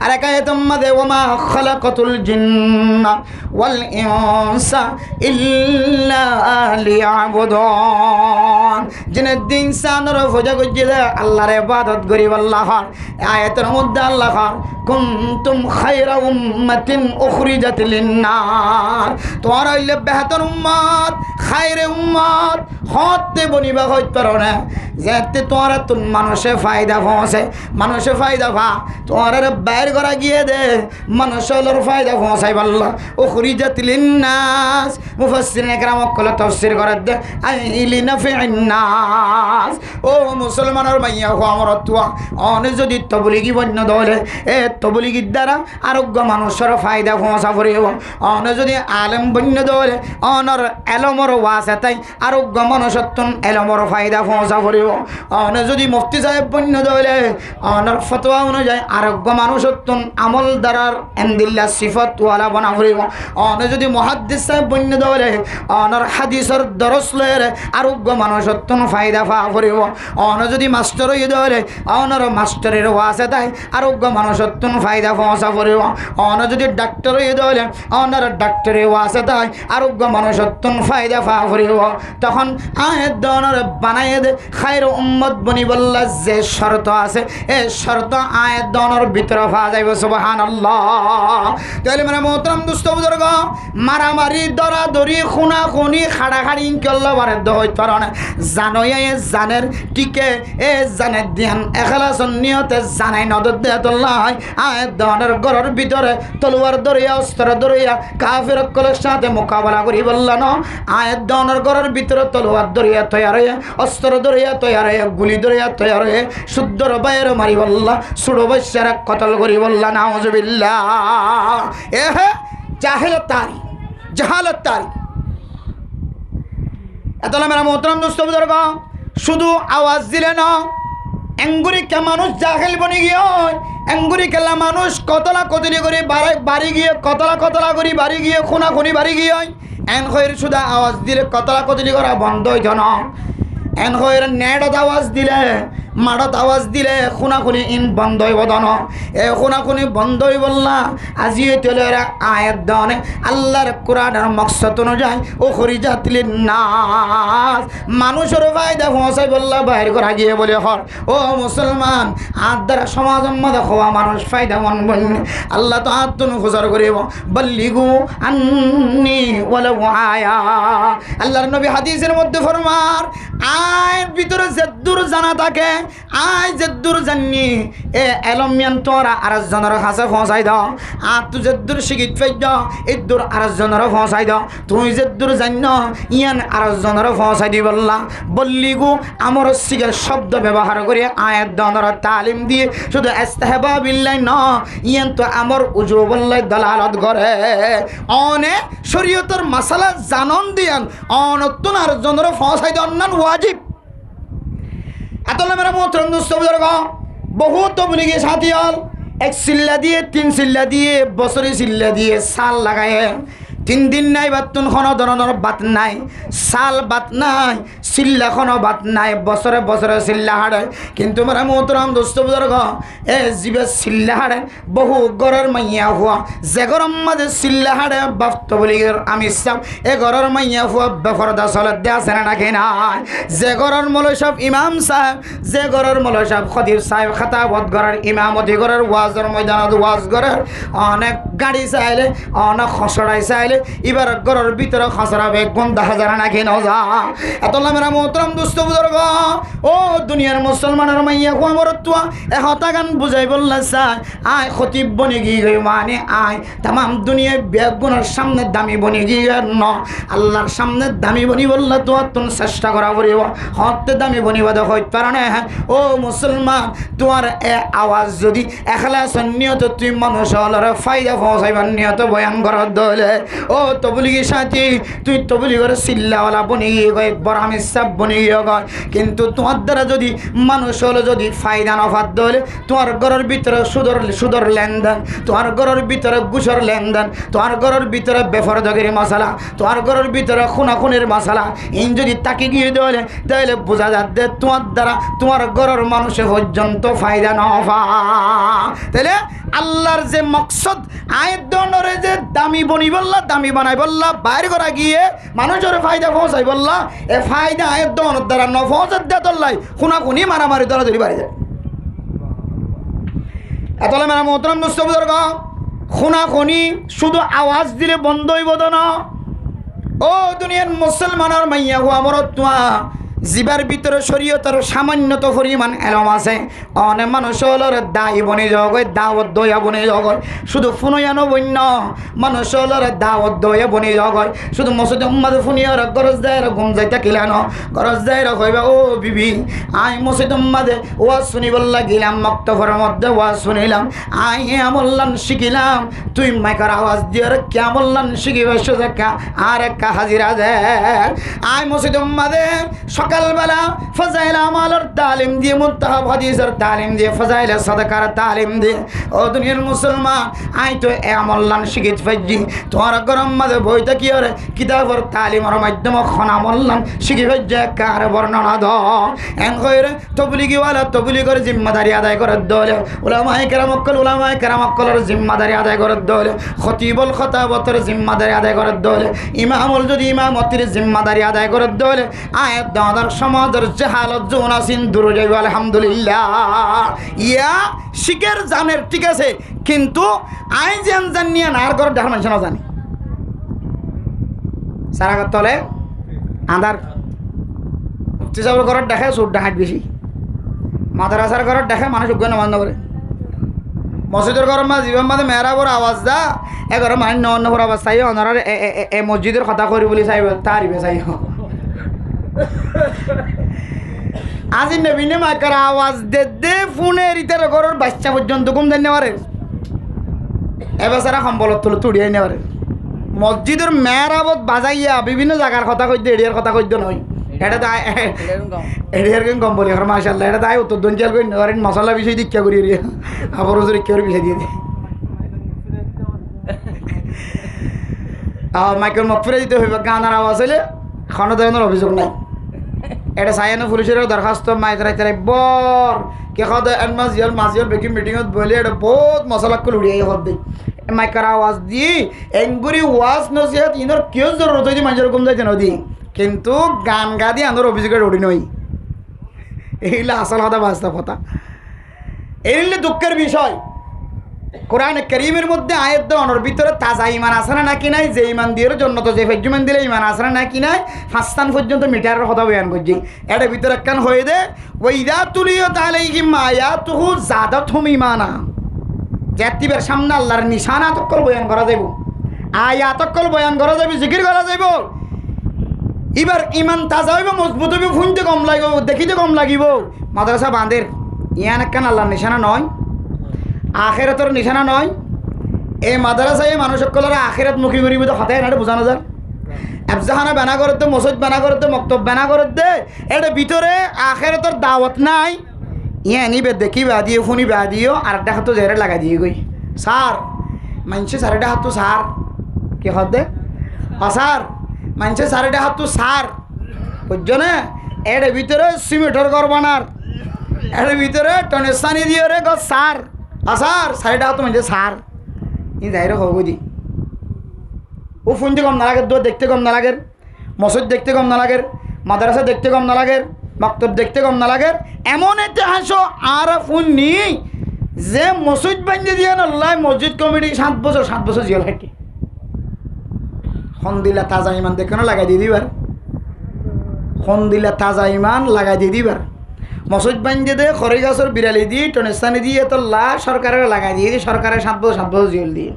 আর একায়াতুম মাদে ওমা খালাকাতুল জিন্না ওয়াল ইনসা ইল্লা লিয়াবুদুন জিনে দিন সানর ফজা গজ্জে দে আল্লাহর ইবাদত করি আল্লাহ আয়াতের মধ্যে আল্লাহ কুনতুম খায়রা উম্মাতিন উখরিজাত লিন-নার তোমরা হইলে বেহতর উম্মত খায়রে উম্মত হতে বনিবা হইতে পারো না যেতে তোমার তুন মানুষে ফায়দা পৌঁছে মানুষে ফায়দা ভা তোমার বাইর করা গিয়ে দে মানুষের ফায়দা পৌঁছাই বলল ও খুরিজাতিল নাস মুফাসসিরিন کرام কলে তাফসীর করে দে আইলি নাফি'ন নাস ও মুসলমানের মাইয়া হো আমার তুয়া অনে যদি তবলিগি বন্য দলে এ তবলিগির দ্বারা আরোগ্য মানুষের ফায়দা পৌঁছা পড়িব অনে যদি আলেম বন্য দলে অনর এলমর ওয়াসে তাই আরোগ্য মানুষত্বন এলমর ফায়দা পৌঁছা পড়িব অনে যদি মুফতি সাহেব বন্য দলে অনর ফতোয়া অনুযায়ী আরোগ্য মানুষত্বন আমল দ্বারার এমদিল্লা সিফত ওয়ালা বনা পড়িব অনে যদি মুহাদ্দিস সাহেব বন্য দলে অনর হাদিসের দরস লয়ে আরোগ্য মানুষত্বন ফায়দা পা পড়িব অনে যদি মাস্টার হয়ে দলে অনর মাস্টারের ওয়াসে তাই আরোগ্য মানুষত্বন ফায়দা পৌঁছা পড়িব অনে যদি ডাক্তার হয়ে দলে অনর ডাক্তারের ওয়াসে তাই আরোগ্য মানুষত্বন ফায়দা পা পড়িব তখন আয়াত দনর বানায় দে খায়র উম্মত বনি বল্লা যে শর্ত আছে এই শর্ত আয়াত দনর ভিতরে পাওয়া যাইব সুবহানাল্লাহ তাহলে মানে মোহতরম দুস্থ বুজুর্গ মারামারি দরাদরি খুনাখুনি খাড়াখাড়ি ইনশাআল্লাহ বারদ হইতে পারে না জানোই এ জানের টিকে এ জানের ধ্যান এখলাসন নিয়তে জানাই নদর দেয়াতুল্লাহ আয়াত দনর ঘরের ভিতরে তলোয়ার দরিয়া অস্ত্র দরিয়া কাফির কলের সাথে মোকাবেলা করি বললা না আয়াত দনর ঘরের ভিতরে তলোয়ার দরিয়া তৈয়ার হয়ে অস্ত্র দরিয়া তৈয়ার হয়ে গুলি দরিয়া তৈয়ার হয়ে শুদ্ধর বাইর মারি বললা সুড়ো বৈশ্যারা কতল করি বললা নাউজুবিল্লাহ এহে জাহেলত তারি জাহালত তারি এতলা মেরা মোহতরম দোস্ত বুজুর্গ শুধু আওয়াজ দিলে না এঙ্গুরিকে মানুষ জাহেল বনি গিয়ে এঙ্গুরিকেলা মানুষ কতলা কতলি করে বাড়ি গিয়ে কতলা করে বাড়ি গিয়ে খুনাখুনি বাড়ি গিয়ে এন হয়ের শুধু আওয়াজ দিলে কতলা কতলি করা বন্ধ হইত না এন হয়ের নেড়ত আওয়াজ দিলে মাড়ত আওয়াজ দিলে খুনাখুনি ইন বন্ধ হইব দন এ খুনাখুনি বন্ধ হইব না আজি তেলে আয়াত দনে আল্লাহর কোরআনের মকসদ অনুযায়ী ও খুরিজাতিল নাস মানুষের ফায়দা পৌঁছাই বললা বাইর করা গিয়ে বলে হর ও মুসলমান আদার সমাজের মধ্যে হওয়া মানুষ ফায়দা মন বন্য আল্লাহ তো আত্মন খুজার করিব বল্লিগু আন্নি ওয়ালাউ আয়া আল্লাহর নবী হাদিসের মধ্যে ফরমার আয়ের ভিতরে যদ্দুর জানা থাকে আয় যদ্দুর জাননি এ এলমিয়ান তোরা আরেকজনের কাছে পৌঁছাই দাও আর তুই যদ্দুর শিখিত পাই দাও এদুর আরেকজনের পৌঁছাই দাও তুই যদ্দুর জান ইয়ান আরেকজনের পৌঁছাই দি বললা বললি গো আমার শিখের শব্দ ব্যবহার করে আয়াত দনের তালিম দিয়ে শুধু ইস্তেহবা বিল্লাহ ন ইয়ান তো আমার উজু বললাই দলালত করে অনে শরীয়তের মাসালা জানন দিয়ান অনতুন আরেকজনের পৌঁছাই দেন না ওয়াজিব এতলা মেরা মোহতরম দোস্ত বুজুর্গ বহু তবলিগি সাথী হল এক চিল্লা দিয়ে তিন চিল্লা দিয়ে বছরে চিল্লা দিয়ে সাল লাগায় 3 দিন নাই বাতুন কোনো ধরনের বাত নাই সাল বাত নাই চিল্লা কোনো বাত নাই বছরে বছরে চিল্লা হাড়ে কিন্তু মেরা মোহতরম দোস্ত বুজুর্গ এ জীবে চিল্লা হাড়ে বহু গরের মাইয়া হুয়া যে গরম মাঝে চিল্লা হাড়ে বাপ তবলিগের আমি চাম এ গরের মাইয়া হুয়া বেফরদা চলে দেয়া সেনা নাকি নাই যে গরের মৌলভী সাহেব ইমাম সাহেব যে গরের মৌলভী সাহেব খতিব সাহেব খাতাবত গরের ইমামতি গরের ওয়াজের ময়দানত ওয়াজ গরের অনেক গাড়ি চাইলে অনেক খসড়াই চাইলে এবার ঘরের ভিতরে খসড়া বেগুন দেখা যায় নাকি নজা এতলা মেরা মোহতরম দুস্থ বুজুর্গ ও দুনিয়ার মুসলমানের মাইয়া কো আমার তুয়া এ হতা গান বুঝাই বললা চাই আয় খতিব বনি গিয়ে মানে আয় তাম দুনিয়ায় বেগুনের সামনে দামি বনি গিয়ে ন আল্লাহর সামনে দামি বনি বললা তো তুমি চেষ্টা করা করিব হতে দামি বনিব দেখ হইতে পারে না ও মুসলমান তোমার এ আওয়াজ যদি এখলাস নিয়ত তুই মানুষ হলরে ফায়দা পৌঁছাইবার নিয়ত বয়ান করার দলে ও তবলিগি সাথী তুই তবলিগের চিল্লাওয়ালা বনি গিয়ে গয় বড় আমি সাপ বনি গিয়ে গয় কিন্তু তোমার দ্বারা যদি মানুষ হলো যদি ফায়দা নফাত দলে তোমার ঘরের ভিতরে সুদর লেনদেন তোমার ঘরের ভিতরে ঘুষর লেনদেন তোমার ঘরের ভিতরে বেফরদগিরি মশলা তোমার ঘরের ভিতরে খুনাখুনির মশলা ইন যদি তাকে গিয়ে দলে তাহলে বোঝা যাচ্ছে তোমার দ্বারা তোমার ঘরের মানুষে পর্যন্ত ফায়দা নফা তাহলে আল্লাহর যে মকসদ আয়াত দনরে যে দামি বনি বললা দামি বানাই বললা বাইরে করা গিয়ে মানুষের ফায়দা পৌঁছাই বললা এ ফায়দা আয়াত দনের দ্বারা নফজত দে তোল্লাই খুনাখুনি মারামারি দ্বারা ধরি বাড়ি যায় এতলে মেরা মোহতরম দোস্ত বুজুর্গ খুনাখুনি শুধু আওয়াজ দিলে বন্ধ হইব না ও দুনিয়ার মুসলমানের মাইয়া হো আমার তুয়া জিবার ভিতরে শরীয়তের সামান্যত পরিমাণ এলম আছে অনেক মানুষ হলর দায়ী বনে জগয় দাওয়াত দয়া বনে জগয় শুধু ফুনয়ানো বন্য মানুষ হলর দাওয়াত দয়া বনে জগয় শুধু মসজিদ উম্মাদ ফুনিয়র গরজ দেয় ঘুম যাইতে কিলানো গরজ দেয় কইবা ও বিবি আই মসজিদ উম্মাদে ওয়াজ শুনিবল্লা গেলাম মক্তফের মধ্যে ওয়াজ শুনিলাম আই আমল্লান শিখিলাম তুই মাইকার আওয়াজ দিয়ে কেমল্লান শিখিবে সোজা আর একটা হাজিরা দে আই মসজিদ উম্মাদে সকালবেলা ফজাইল আমালের তালিম দিয়ে মুত্তাহাব হাদিসের তালিম দিয়ে ফজাইল সাদাকার তালিম দিয়ে ও দুনিয়ার মুসলমান আই তো আমল্লান শিখিত ফেজি তোমার গরম মাঝে বইতে কি হরে কিতাবর তালিমের মাধ্যমে খনামল্লান শিখি ফেজে কার বর্ণনা দ এন কইরে তবলিগিওয়ালা তবলিগের জিম্মাদারি আদায় করে দলে উলামায়ে কেরামক্কলের জিম্মাদারি আদায় করে দলে খতিবুল খতাবতের জিম্মাদারি আদায় করে দলে ইমামুল যদি ইমামতির জিম্মাদারি আদায় করে দলে আয়াত দাদার সমাজের জাহালত জোনাসিন দূর যাইব আলহামদুলিল্লাহ ইয়া শিখের জানের ঠিক আছে কিন্তু আই জান নিয়ে নার ঘর দেখার মানুষ না জানি সারা তলে আধার মুফতি সাহেবের ঘরত দেখে চোর ডাহাত বেশি মাদ্রাসার ঘরত দেখে মানুষ উগ্র মান্য করে মসজিদের ঘর মা জীবন মাঝে মেহরাবর আওয়াজ দা এঘর মান্য অন্যপুর আওয়াজ চাই অনার এ মসজিদের কথা করি বলি চাইব তারিবে চাই আজি নবীনে মাইকার আওয়াজ দে ফোনের ইতার ঘরের বাচ্চা পর্যন্ত ঘুম দেন নেওয়ারে এবার সম্বলত তুলে তুড়িয়ে নেওয়ারে মসজিদের মেহরাবত বাজাইয়া বিভিন্ন জায়গার কথা কইতে এরিয়ার কথা কইতে নয় এটা তো এরিয়ার কম বলি আর মাশাআল্লাহ এটা তাই উত্তর দঞ্চাল করি নেওয়ারেন মশলা বিষয় দীক্ষা করি এরিয়া আবার ওজোর ইক্ষার বিষয় দিয়ে দেয় মাইকেল মকফিরে দিতে হইব গানার আওয়াজ হইলে কোনো ধরনের অভিযোগ নাই এটা সাইয়ানো পুলিশের দরখাস্ত মাইক রাইতে বর কে খাওয়া মাজিয়াল বেকি মিটিংত বলে এটা বহুত মশলা করে উড়িয়ে হদ দিই মাইকার আওয়াজ দিয়ে এঙ্গুরি ওয়াজ নসিহাত ইনোর কেউ জরুরত হয়েছে মানুষের কম যাইতে নদী কিন্তু গান গা দিয়ে আনোর অভিযোগের উড়ি নই এইগুলো আসল কথা বাস্তব কথা এইগুলো দুঃখের বিষয় কোরআন করিমের মধ্যে আয়াত দেওয়ানোর ভিতরে তাজা ইমান আছে না নাকি নাই যে ইমান দিয়ে জন্য তো যে ফেজুমান দিলে ইমান আছে না নাকি নাই ফাস্তান পর্যন্ত মিটারের কথা বয়ান করছি এটার ভিতরে একখান হয়ে দে ওইদা তুলিও তাহলে কি মায়া তুহু জাদত হুম ইমানা জাতিবের সামনে আল্লাহর নিশানা তক্কল বয়ান করা যাইব আয়াতক্কল বয়ান করা যাবে জিকির করা যাইব এবার ইমান তাজা হইব মজবুত হইব শুনতে কম লাগিব দেখিতে কম লাগিব মাদ্রাসা বাঁধের ইয়ান একখান আল্লাহর নিশানা নয় আখেরাতের নিশানা নয় এই মাদ্রাসায় মানুষ সকলের আখেরাত মুখী করিব তো হতায় না বোঝানো যায় এফজাহানা বেনা করতে মসজিদ বেনা করতে মক্তব বেনা করতে এটা ভিতরে আখেরাতের দাওয়াত নাই ইয়ে নিবে দেখি বা দিয়ে শুনি বা দিও আর একটা হাত জেরে লাগা দিয়ে গই স্যার মানছে সারেটা হাত সার কে হতে স্যার মানছে সারেটা হাত সার বুঝছো না এর ভিতরে সিমেন্টের ঘর বানার এর ভিতরে টনেসানি দিয়ে রে গো সার আসার সারেটা হাত মানছে সার ই যাই রে হবো দি ও শুনতে কম না লাগে দো দেখতে কম না লাগে মসজিদ দেখতে কম না লাগে মাদ্রাসা দেখতে কম না লাগে মক্তব দেখতে কম না লাগে এমন ইতিহাস আর ফোন নি যে মসজিদ বান্ধে দিয়ে নল্লাই মসজিদ কমিটি 7 বছর জেল থাকে খন দিলা তাজা ইমান দেখে না লাগাই দিয়ে দিবার খন দিলা তাজা ইমান লাগাই দিয়ে দিবার মসজিদ বান্ধে দে খড়ি গাছের বিড়ালি দিয়ে টনেস্তানি দিয়ে তো লা সরকারের লাগাই দিয়ে সরকারের 7 বছর জেল দিয়ে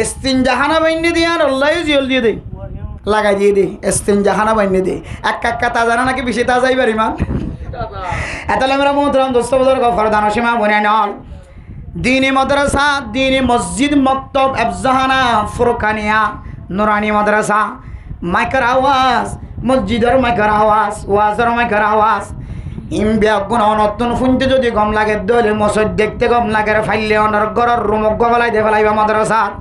ইস্তিনজাহানা বান্ধে দিয়ে আর আল্লাহ জেল দিয়ে দেয় লাগাই দিয়ে দে ইস্তিনজাহানা বান্ধে দে এক তাজা না নাকি বেশি তাজা এবার ইমান এতলে মেরা মোহতরম দোস্ত বদর গফর দানসীমা বনে নল দীনি মাদ্রাসা দীনি মসজিদ মক্তব এফজাহানা ফুরকানিয়া নুরানি মাদ্রাসা মাইকার আওয়াজ মসজিদের মাইকার আওয়াজ ওয়াজের মাইকার আওয়াজ ইমবিয়া গুণ নতুন শুনতে যদি গম লাগে দলে মসজিদ দেখতে গম লাগে ফাইলে অনার ঘরের রুমক গলাই দে ফেলাইবা মাদ্রাসাত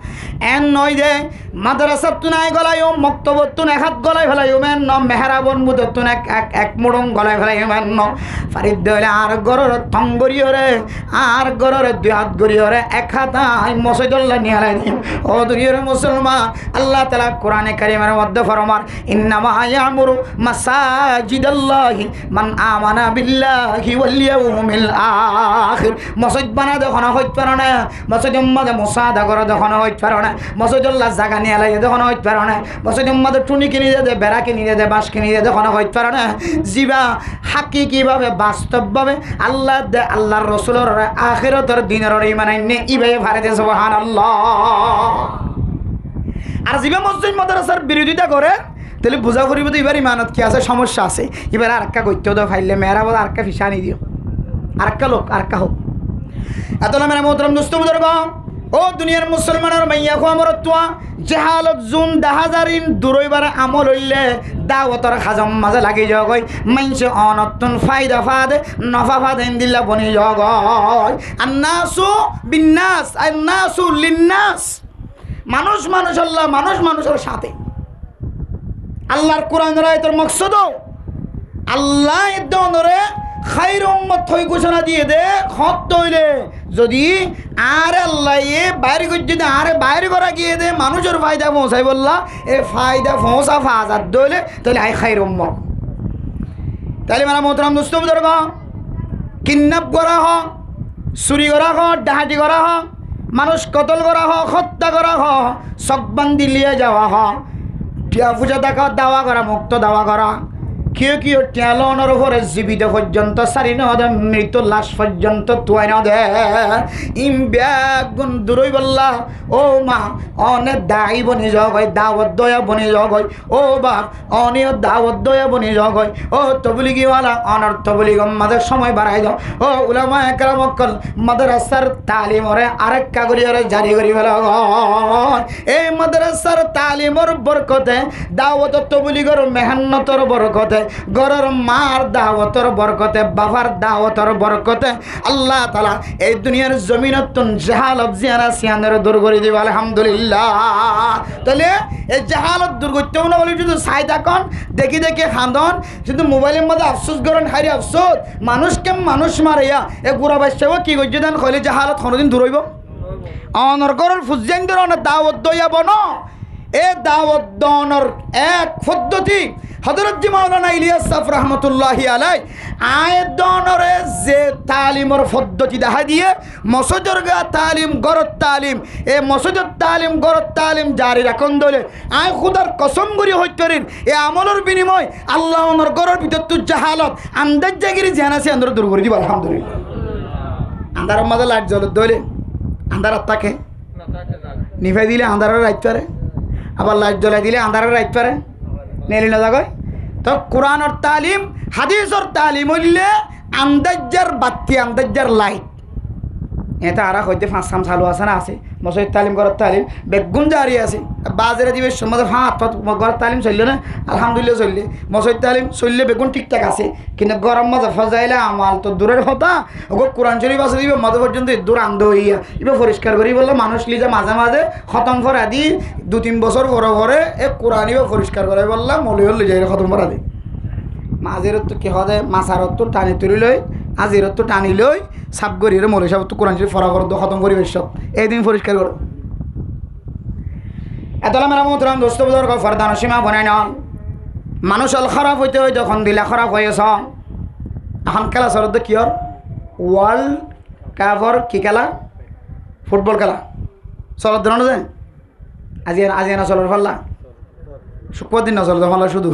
এন নয় দে মাদ্রাসাত তুনাই গলাইও মক্তবত তুন এক হাত গলাই ফেলাইও মেন ন মেহরাবন মুদত তুন এক মুড়ং গলাই ফেলাইও মেন ন ফারিদ দলে আর ঘরের থং গরিয়রে আর ঘরের 2 হাত গরিয়রে এক হাত মসজিদুল্লাহ নিয়ালাই দিম ও দুনিয়ার মুসলমান আল্লাহ তাআলা কোরআনে কারীমের মধ্যে ফরমান ইন্নামা ইয়ামুরু মাসাজিদাল্লাহি মান আমানা বিল্লাহি ওয়াল ইয়াউমিল আখির মসজিদ বানা দেখোনা হইতে পারো না মসজিদের মধ্যে মুসাদা করে দেখোনা হইতে পারো না মসজিদুল্লাহ জায়গা নিয়ে আলাই দেখোনা হইতে পারো না মসজিদের মধ্যে টুনি কিনে দে বেড়া কিনে দে বাঁশ কিনে দে দেখোনা হইতে পারো না জিবা হাকিকিভাবে বাস্তবভাবে আল্লাহ দে আল্লাহর রাসূলের আখিরাতের দিনের ঈমান আইনে ইভাবে ভারে সুবহানাল্লাহ আর জিবা মসজিদ মাদ্রাসার বিরোধিতা করে তাহলে বোঝা করিব তো এবার ইমানত কি আছে সমস্যা আছে এবার আর একটা করতেও তো ফাইলে মেয়েরা বলে আর একটা ফিসা আনি দিও আর একটা লোক আর একটা হোক এত মেরা মোহতরম দোস্ত বুজুর্গ ও দুনিয়ার মুসলমানের মাইয়া খো আমার তোয়া জাহালত জুন দাহাজারিন দুরইবার আমল হইলে দাওয়াতর খাজম মাঝে লাগি জগই মাইনসে অনতুন ফায়দা ফাদে নফা ফাদে দিল্লা বনি জগই আন্নাসু বিন্নাস আন্নাসু লিন্নাস মানুষ মানুষ আল্লাহ মানুষ মানুষের সাথে আল্লাহর কোরআন রায়তের মকসদ আল্লাহ দনরে খাইর উম্মত হই ঘোষণা দিয়ে দে খত তৈলে যদি আর আল্লাহ বাইরে যদি আর বাইরে করা গিয়ে দে মানুষের ফায়দা পৌঁছাই বললা এ ফায়দা পৌঁছা ফাজার দইলে তাহলে আই খাইর উম্মত তাহলে মানে মোহতরম দোস্ত বুজুর্গ কিডন্যাপ করা হোক চুরি করা হোক ডাহাতি করা হোক মানুষ কতল করা হোক হত্যা করা হোক চকবান্দি লিয়ে যাওয়া হোক টিয়া পূজা দেখা দাওয়া করা মুক্ত দাওয়া করা কেউ কেউ টেলনের উপরে জীবিত পর্যন্ত সারি নদে মৃত লাশ পর্যন্ত তুয়াই নদে ইম ব্যাগুন দূরই বললা ও মা অনেক দায়ী বনি জগয় দাওয়াত দয়া বনি জগয় ও বাপ অনেক দাওয়াত দয়া বনি জগয় ও তবলিগিওয়ালা অনর্থ বলি মাদের সময় বাড়াই দাও ও উলামা একরাম অকল মাদ্রাসার তালিমরে আরেক কাগরিয়ারে জারি করি ফেলা এই মাদ্রাসার তালিমর বরকতে দাওয়াত তবলিগর মেহান্নতর বরকতে গরর মার দাওয়াতর বরকতে বাবার দাওয়াতর বরকতে আল্লাহ তাআলা এই দুনিয়ার জমিনতুন জাহালত জিয়ারা সিয়ানের দূর করে দিবে আলহামদুলিল্লাহ তাহলে এই জাহালত দূর করতে না বলে শুধু সাই থাকুন দেখি দেখি খান্দন শুধু মোবাইলের মধ্যে আফসোস করেন হারি আফসোস মানুষকে মানুষ মারিয়া এ গুড়া বাচ্চাও কি করছে দেন কইলে জাহালত কোনোদিন দূর হইব অনর্গরের ফুজাইন ধরনের দাওয়াত দইয়া বন এ দাওয়াত দনর এক পদ্ধতি হযরত জি মাওলানা ইলিয়াস সাফ রহমতুল্লাহি আলাই আয়াত দনরে যে তালিমর পদ্ধতি দেখা দিয়ে মসজিদের গা তালিম গরত তালিম এ মসজিদের তালিম গরত তালিম জারি রাখুন দলে আয় খুদার কসম করি হইতরিন এ আমলের বিনিময় আল্লাহ ওনার গরর ভিতর তু জাহালত আন্দাজ জাগিরি জানা আছে আন্দর দূর করে দিব আলহামদুলিল্লাহ আন্ধারের মাঝে লাইট জ্বলে দলে আন্ধার থাকে নিভে দিলে আন্ধারের রাইত পারে আবার লাইট জ্বলাই দিলে আন্ধারের রাইত পারে নেলি না জাগয় তো কোরআনের তালিম হাদিসের তালিম হইলে আন্দাজ্জার বাতি আন্দাজ্জার লাইট এটা আর হইতে ফাঁস কাম চালু আছে না আছে মসজিদ তালিম করার তালিম বেগুন জারি আছে বাজারে দিবে মধ্যে ফাঁত ঘরের তালিম চললে না আলহামদুলিল্লাহ চললে মসজিদ তালিম চললে বেগুন ঠিকঠাক আছে কিন্তু গরম মাঝে ফজাইলে আমাল তো দূরের হতা ওকে কোরআন শরীফ আছে দিবে মাঝে পর্যন্ত দূর আন্ধ হইয়া এবার পরিষ্কার করি বললো মানুষ লিজা মাঝে মাঝে খতম করা দি 2-3 বছর পরে পরে এ কোরআন এবার পরিষ্কার করে বললাম মলি হল যাই খতম করা দি মাঝের তো কি হদে মাছারত তো টানি তুলি লই আজির তো টানি লই সাপ গরিয়ে মলি সাহেব তো কোরআন শরীফ ফরা করো খতম করি বেশ এই দিন পরিষ্কার করো এতলা মেরা মোহতরম দোস্ত বুজুর্গ ফরদান সীমা বনাই না মানুষ অল খারাপ হইতে হইতে এখন দিলা খারাপ হয়েছ এখন খেলা চলত কিয়র ওয়ার্ল্ড কাপর কি খেলা ফুটবল খেলা চলত ধরো না যে আজি আজি না চলার ফাল্লা শুক্রবার দিন না চলত ফাল্লা শুধু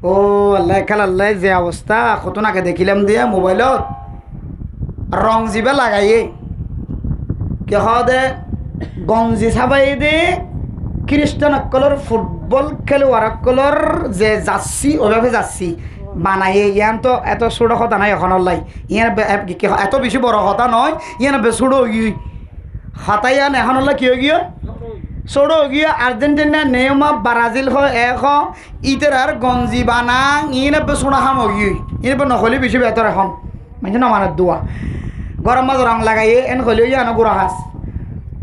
ও আল্লাহ খেলা আল্লাহ যে অবস্থা কতনাকে দেখিলাম দিয়া মোবাইলত রং জিবে লাগাইয়ে কে দে গঞ্জি ছাবাই দে খ্রিস্টান অকলর ফুটবল খেলোয়াড় যে যাচ্ছি ওইভাবে যাচ্ছি বানাইয়ে ইয়ান তো এত ছোটো কথা নাই এখন লাই ইয়ান এত বেশি বড় কথা নয় ইয়ান ছোটো গিয়ে হতাইয়ান এখন কি গিয়ে ছোটো গিয়ে আর্জেন্টিনা নেইমা ব্রাজিল হয় এক ইতের আর গঞ্জি বানা ইয়ে ছোড়া হাম গিয়ে ইয়ে নকলি বেশি বেতর এখন মানে নমানের দোয়া গরম মাছ রং লাগাইয়ে এন হলেও ইয়ে গুড়া হাঁস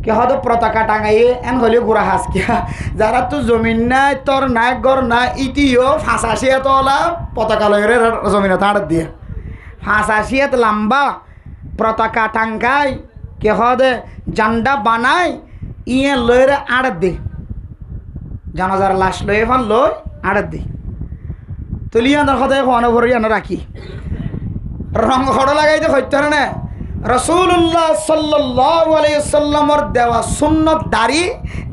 কে হয়তো পতাকা টাঙাইয়ে এন হলেও গুড়া হাঁস কিয়া যারা তো জমিন নাই তোর নাই গর নাই ইতিও ফাঁসাশি এত ওলা পতাকা লগে জমিনে তাঁড় দিয়ে ফাঁসাশি এত লম্বা পতাকা টাঙ্কাই কে হদে জান্ডা বানাই ইয়ে লইরে আড়ত দে জানাজার লাশ লয়ে ফান লই আড়ত দে তুলিয়া আনার কথায় খোয়ানো ভরি আনা রাখি রং হড় লাগাইতে হইতে না রাসূলুল্লাহ সাল্লাল্লাহু আলাইহি সাল্লামর দেওয়া সুন্নত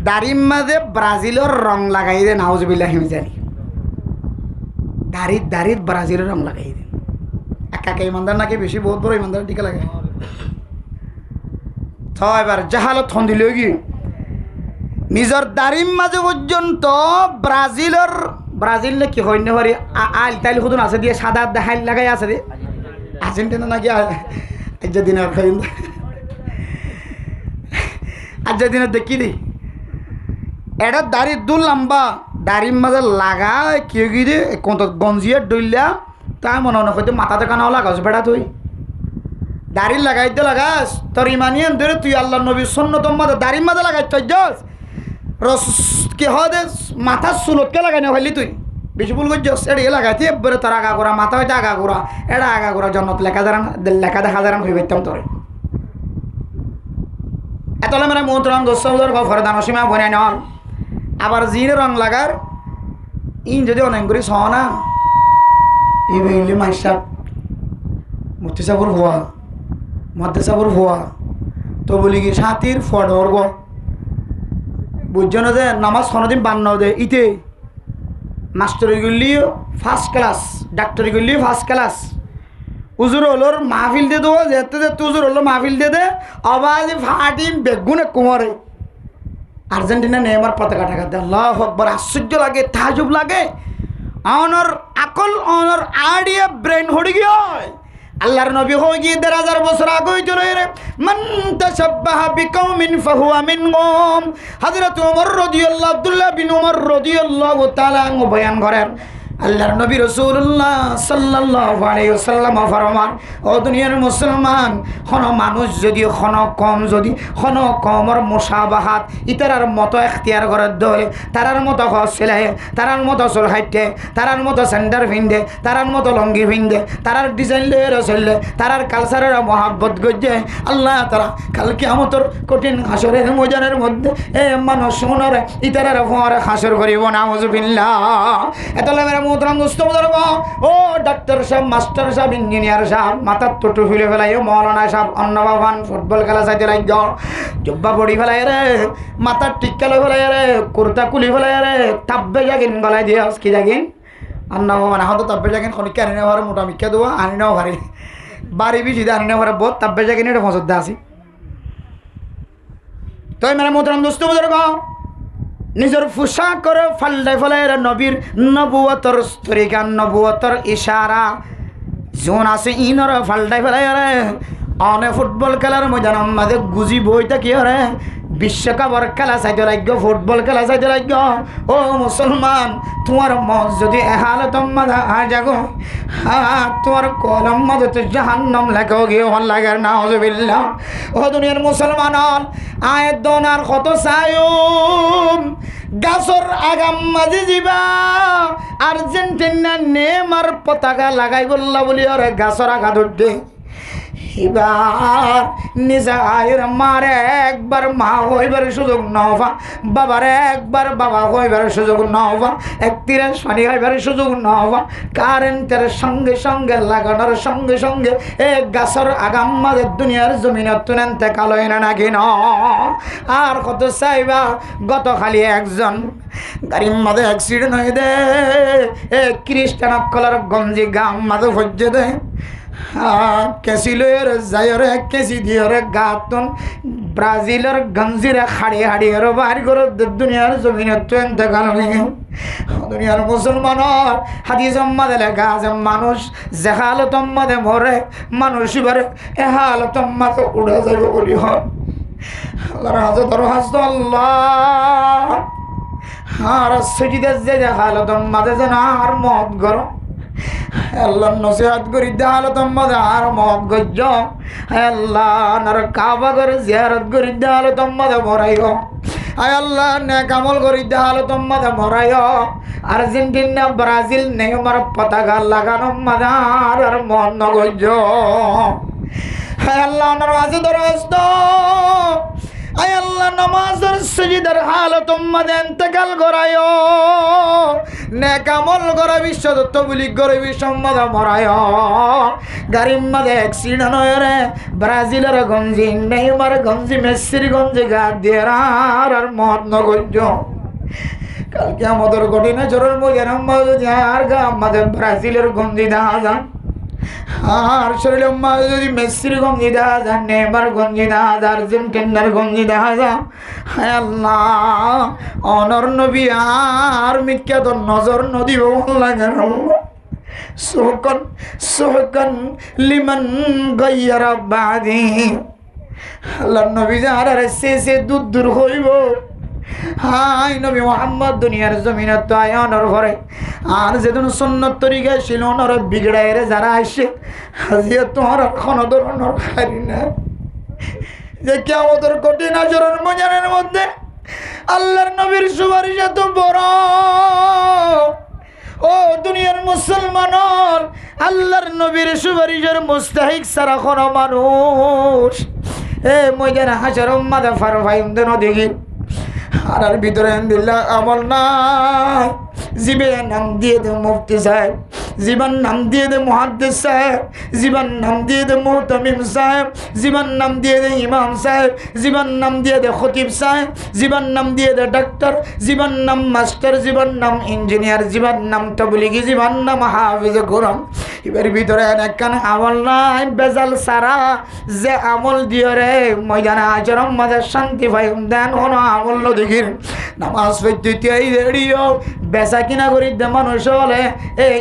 দাড়ির মাঝে ব্রাজিলের রং লাগাই দে নাউজুবিল্লাহি মিন জালিক দাড়ির ব্রাজিলের রং লাগাই দে একা ইমানদার নাকি বেশি বহুত বড় ইমানদার টিকা লাগে তো এবার জাহালত হন দিল কি নিজের দাড়ির মাঝে পর্যন্ত ব্রাজিল কি হইনে পারি আল তাইল খুদুন আছে দিয়ে সাদা দেখাইল লাগাই আছে রে আর্জেন্টিনা নাকি আর্জেন্টিনার খাইন আর্জেন্টিনা দেখি দি এটা দাড়ির দুল লম্বা দাড়ির মাঝে লাগা কেউ কি দে কত গঞ্জিয়ে ডইলা তাই মনে মনে হয়তো মাথাতে কানাও লাগাস বেড়া তুই দাড়ি লাগাইতে লাগাস তোর ইমানিয়ান ধরে তুই আল্লাহ নবীর সুন্নতর মাঝে দাড়ির মাঝে লাগাই তুই যাস রস কি হয় মাথার চুলতকে লাগাই না ভাইলি তুই বেশি ভুল করছিস এটা লাগাইতে এবারে তোর আগা করা মাথা হইতে আগা করা এটা আগা করা জন্নত লেখা দেখা যারান হয়ে পাইতাম তোর এতলে মানে মোহতরাম দোস্তর ফরদান অসীমা বনে নল আবার জিনে রং লাগার ইন যদি অনেক করে ছ না এই বেইলি মাইসাব মুফতি সাবুর হওয়া মধ্যে সাবুর হওয়া তো বলি কি সাথীর ফডর গো বুঝছো না যে নামাজ কোনোদিন বান্ন দে ইতে মাস্টারি করলিও ফার্স্ট ক্লাস ডাক্তারি করলিও ফার্স্ট ক্লাস উজুর হলোর মাহফিল দিয়ে দেবো যেতে যেতে উজুর হলো মাহফিল দিয়ে দে আবার ফাটি বেগুনে কুমারে আর্জেন্টিনা নেইমার পতাকা টাকা দে আল্লাহু আকবার আশ্চর্য লাগে তাজ্জুব লাগে অনর আকল অনর আইডিয়া ব্রেন হড়ি গিয়ে আল্লাহর নবী হয়ে গিয়ে 1000 বছর আগে চলে রে মান তাশাব্বাহা বিকওমিন ফাহুয়া মিনহুম হযরত ওমর রাদিয়াল্লাহু আব্দুল্লাহ বিন ওমর রাদিয়াল্লাহু তাআলা বয়ান করেন আল্লাহর নবী রাসূলুল্লাহ সাল্লাল্লাহু আলাইহি ওয়াসাল্লাম ফরমান ও দুনিয়ার মুসলমান কোন মানুষ যদি কোন কমর মুসাবাহাত ইতারার মতো ইখতিয়ার করে দলে তারার মতো হসলে তারার মতো চলহাইতে তারার মতো সেন্টার ভিন্দে তারার মতো লঙ্গি ভিন্দে তারার ডিজাইন লয়ে রসলে তারার কালচারের মহাব্বত গজে আল্লাহ তারা কাল কিয়ামতের কঠিন হাসরের ময়দানের মধ্যে এ মানুষ শুনরে ইতারার ফরে হাসর করিব নাউজুবিল্লাহ এতলে মোহতরাম দোস্ত বুজুর্গ ও ডাক্তার সাহেব মাস্টার সাহেব ইঞ্জিনিয়ার সাহেব মাথার টুটু ফেলে ফেলাই ও মৌলানা সাহেব অন্নবাবান ফুটবল খেলা চাইতে রাজ্য জব্বা পড়ি ফেলাই রে মাথার টিক্কালে ফেলাই রে কুর্তা কুলি ফেলাই রে তাব্বে জাগিন গলায় দিয়ে কি জাগিন অন্নবাবান এখন তো তাব্বে জাগিন খনিকে আনি নেওয়ার মোটা মিক্কা দেবো আনি নেওয়া ভারি বাড়ি বিজি আনি নেওয়ার বহুত তাব্বে জাগিন এটা ফসদ আসি তো মানে মোহতরাম দোস্ত বুজুর্গ নিজের পোশাক করে ফাল্লাই ফেলাই নবীর নবুয়তর তরিকা নবুয়তর ইশারা জোন আছে ইনর ফাল্টাই ফেলাই রে অনে ফুটবল খেলার ময়দান আমাদের গুজি বইটা কি রে বিশ্বকাপের খেলা চাইতে লাগবে ফুটবল খেলা চাইতে লাগবে ও মুসলমান তোমার মন যদি এহালত মাদা জাগো তোমার কলম মধ্যে তো জাহান্নাম লেখো গিয়ে হল লাগে নাউজুবিল্লাহ ও দুনিয়ার মুসলমান আয়ের দোনার কত চায়ুম গাছর আগাম মাঝে যাবা আর্জেন্টিনা নেমার পতাকা লাগাই বললা বলি আরে গাছর আগা ধরতে এবার নিজা আয়ের মারে একবার মা হইবার সুযোগ নবা বাবার একবার বাবা হইবার সুযোগ নবা একতিরে পানি হইবার সুযোগ নবা কারেন্টের সঙ্গে সঙ্গে লাগানোর সঙ্গে সঙ্গে এক গাছর আগাম মাঝে দুনিয়ার জমিনে তুলেনতে কালো এনে নাকি ন আর কত চাইবা গত খালি একজন গাড়ির মাঝে অ্যাক্সিডেন্ট হয়ে দে এ খ্রিস্টান কলার গঞ্জি গাম মাঝে ভজ্জে দে কেসি লয়ের যায়রে কেসি দিয়রে গাতন ব্রাজিলের গঞ্জিরে হাড়ি হাড়িয়ে বাড়ি করে দুনিয়ার জমিনে ট্রেন দেখানো দুনিয়ার মুসলমানের হাদিস মাদে লেখা আছে মানুষ যে হালত মাদে মরে মানুষ এবারে এ হালত মাদে উড়ে যাবে বলি হয় আল্লাহর হাজত হাজত আল্লাহ আর সেটিদের যে হালত মাদে যেন আর মত গরম আল্লাহ নসিহত করি দেখালো তোমার আর মত গজ্জ আল্লাহ নার কাবা করে জিয়ারত করি দেখালো তোমার মরাইও আল্লাহ নেক আমল করি দেখালো তোমার মরাইও আর্জেন্টিনা ব্রাজিল নেইমার পতাকা লাগানো মাদার আর মন গজ্জ আল্লাহ নার আছে দরস্ত আয় আল্লাহ নামাজের সিজদার হালত উম্মাদে ইন্তেকাল করায় নেক আমল করে বিশ্ব তবলিগ করে বিশ্ব উম্মাদ মরায় গাড়ির মধ্যে অ্যাক্সিডেন্ট হয়ে রে ব্রাজিলের গঞ্জি নেইমার গঞ্জি মেসির গঞ্জি গা দিয়ে আর মত নগর্য কালকে আমাদের কঠিন জোরের মধ্যে যদি আর গা আমাদের ব্রাজিলের গঞ্জি দেখা যান আর শরীরে যদি মেসির গঞ্জি দেখা যান নেইমার গঞ্জি দেখা যায় আর্জেন্টিনার গঞ্জি দেখা যায় হায় আল্লাহ অনর নবী আর মিক্কা তো নজর নদী লাগে সুহকান সুহকান লিমান গায়্যারা বাদি আল্লাহ নবী যারা সে দূর হইব হাই নবী মোহাম্মদ দুনিয়ার জমিনত তো আয়নর ঘরে আর যেদিন সুন্নত তরিকা ছিল নর বিগড়ায় যারা আসে হাজিয়া তোমার কোনো ধরনের হারি না যে কিয়ামতের কঠিন আচরণ মজানের মধ্যে আল্লাহর নবীর সুপারিশ এত বড় ও দুনিয়ার মুসলমানর আল্লাহর নবীর সুপারিশের মুস্তাহিক সারা কোনো মানুষ ময়দান হাজার মাদা ফার ভাই দেখি আর ভিতরে দিল্লা আমল নাই জীবে নাম দিয়ে দে মুফতি সাহেব জীবন নাম দিয়ে দে মুহাদ্দিস সাহেব জীবন নাম দিয়ে দে মুহতামিম সাহেব জীবন নাম দিয়ে দে ইমাম সাহেব জীবন নাম দিয়ে দে খতিব সাহেব জীবন নাম দিয়ে দে ডাক্তার জীবন নাম মাস্টার জীবন নাম ইঞ্জিনিয়ার জীবন নাম তাবলিগি জীবন নাম হাফিজ কোরআন এবার ভিতরে একখান আমল নাই বেজাল সারা যে আমল দিয়ে রে ময়দানে আচরণ মাঝে শান্তি পাই দেন কোনো আমল দেখির নামাজ পড়তে রেডিও বেচা কিনা করি দে মানুষ হলে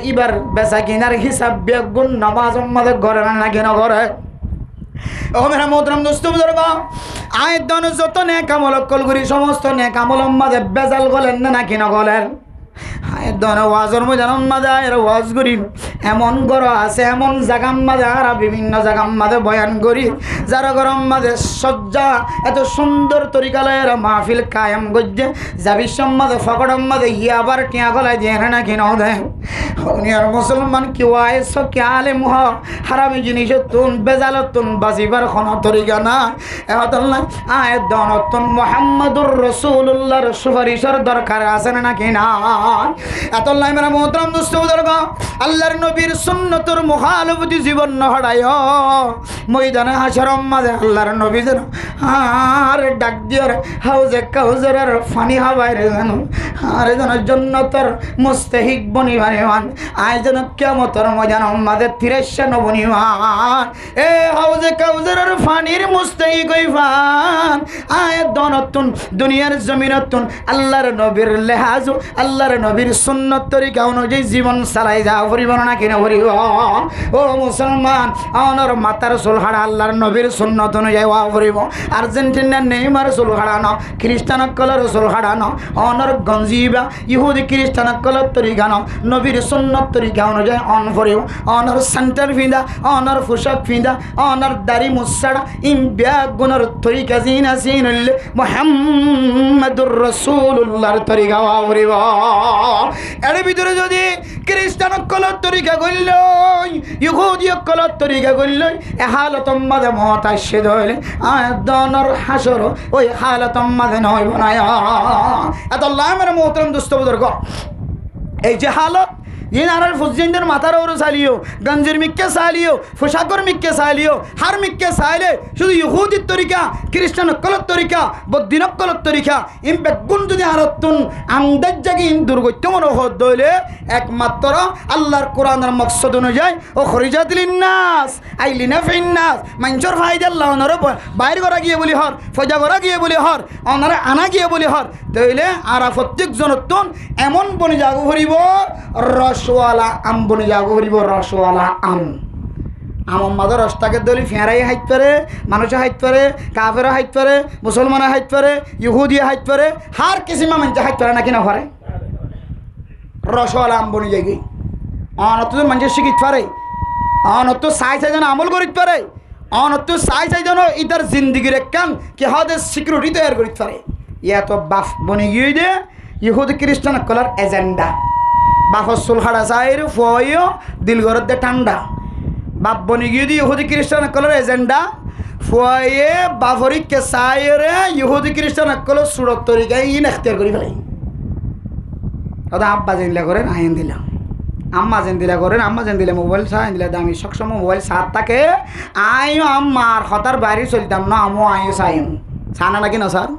এবার বেচা কিনার হিসাব বেগুন নামাজ আমাদের ঘরে না কিনা ঘরে ও মেরা মোহতরম দোস্ত বুজুর্গ আয় দন যত নেক আমল কল করি সমস্ত নেক আমল আমাদের বেজাল গলেন না কিনা গলেন ওয়াজর মধ্যে ওয়াজ করি এমন গড় আছে এমন জাগাম মাঝে আর বিভিন্ন জাগাম মাঝে বয়ান করি যারা গরম মাঝে সজ্জা এত সুন্দর তরিকালয়ের মাহফিল কায়েম গজ্জে জাবিসম মাঝে ফকড়ম মাঝে ইয়ে আবার টিয়া গলায় দিয়ে না কিনা দেয় আর মুসলমান কি ওয়াইস কে আলেম হ হারামি জিনিস তুন বেজাল তুন বাজিবার কোন তরিকা না এতল্লা আয় দনতুন মুহাম্মাদুর রাসূলুল্লাহর সুপারিশের দরকার আছে না কিনা এতল্লাই মেরা মোহতরম দোস্ত বুজুর্গ আল্লাহর নবীর সুন্নতের মুখালফতি জীবন নহড়ায় ময়দানে হাশরম মাঝে আল্লাহর নবী যেন আর ডাক দিয়র হাউজে কাউজরের ফানি হাওয়ায় রে যেন আর যেন জান্নাতের মুস্তাহিক বনিবান আয় যেন কিয়ামতের ময়দানে মাঝে 93 বনিবান এ হাউজে কাউজরের ফানির মুস্তাহিক হইবান আয় দনতুন দুনিয়ার জমিনতুন আল্লাহর নবীর লেহাজ আল্লাহর নবীর সুন্নত তরিকা অনুযায়ী জীবন চালাই যাও পরিবার না কিনা পরিব ও মুসলমান অনর মাতার চুল হাড়া আল্লাহর নবীর সুন্নত অনুযায়ী ওয়া পরিব আর্জেন্টিনার নেইমার চুল হাড়ানো খ্রিস্টান কলর চুল হাড়ানো অনর গঞ্জিবা ইহুদি খ্রিস্টান কলর তরিকা ন নবীর সুন্নত তরিকা অনুযায়ী অন পরিব অনর সেন্টার ফিন্দা অনর পোশাক ফিন্দা অনর দাড়ি মুসাড়া ইম ব্যাগুনর তরিকা জিনা সিনল মুহাম্মাদুর রাসূলুল্লাহর তরিকা ওয়া পরিব এর ভিতরে যদি খ্রিস্টান কলর তরিকা করল ইহুদি কলর তরিকা করল এ হালত মাঝে মত আসে ধরলে দনর হাসর ওই হালত মাঝে নয় বনায় এত লামের মোহতরম দুস্থ বুজুর্গ এই যে হালত ইনারার ফুজিনদের মাথার ওর চালিও গঞ্জের মিক্কে চালিও পোশাকর মিক্কে চালিও হার মিক্কে চাইলে শুধু ইহুদির তরিকা খ্রিস্টান কলর তরিকা বদ্দিন কলর তরিকা ইম বেগুন যদি হারতুন আমদার জায়গায় ইন দুর্গত্য মনে হত হইলে একমাত্র আল্লাহর কোরআনের মকসদ অনুযায়ী ও খরিজাতিল নাস আইলিনা ফিন্নাস মানুষের ফায়দা আল্লাহ ওনারে বাইর করা গিয়ে বলি হর ফজা করা গিয়ে বলি হর ওনারে আনা গিয়ে বলি হর তাইলে আরা প্রত্যেক জনতন এমন বনি যাগো ভরিব রসওয়ালা আম বনি যাগো ভরিব রসওয়ালা আম আমার মাদের রসটাকে দলি ফেঁড়াই হাইত পারে মানুষে হাইত পারে কাফেরা হাইত পারে মুসলমানে হাইত পারে ইহুদিয়ে হাইত পারে হার কিসিমা মানুষ হাইত পারে নাকি না পারে রসওয়ালা আম বনি যাই অনত মানুষের শিখিত পারে অনত চাই চাই যেন আমল করিত পারে অনত চাই চাই যেন ইতার জিন্দিগির একখান কি হাদের সিকিউরিটি তৈরি করিতে পারে ইয়া তো বাফ বনি গিয়ে দে ইহুদি খ্রিস্টান কলার এজেন্ডা বাফর চুল খাড়া চাইর ফয়ও দিল ঘরত দে ঠান্ডা বাপ বনি গিয়ে দি ইহুদি খ্রিস্টান কলার এজেন্ডা ফুয়াইয়ে বাফরিককে সাইরে ইহুদি খ্রিস্টান একলো সুরত তরিকায় ইন এখতিয়ার করি ফেলাই দাদা আব্বা জেনলা করেন আইন দিলাম আম্মা যেন দিলা করেন আম্মা যেন দিলে মোবাইল চাই দিলে দামি সবসময় মোবাইল সাত থাকে আইও আম্মার হতার বাইরে চলতাম না আমো আইও চাইম চানা নাকি না স্যার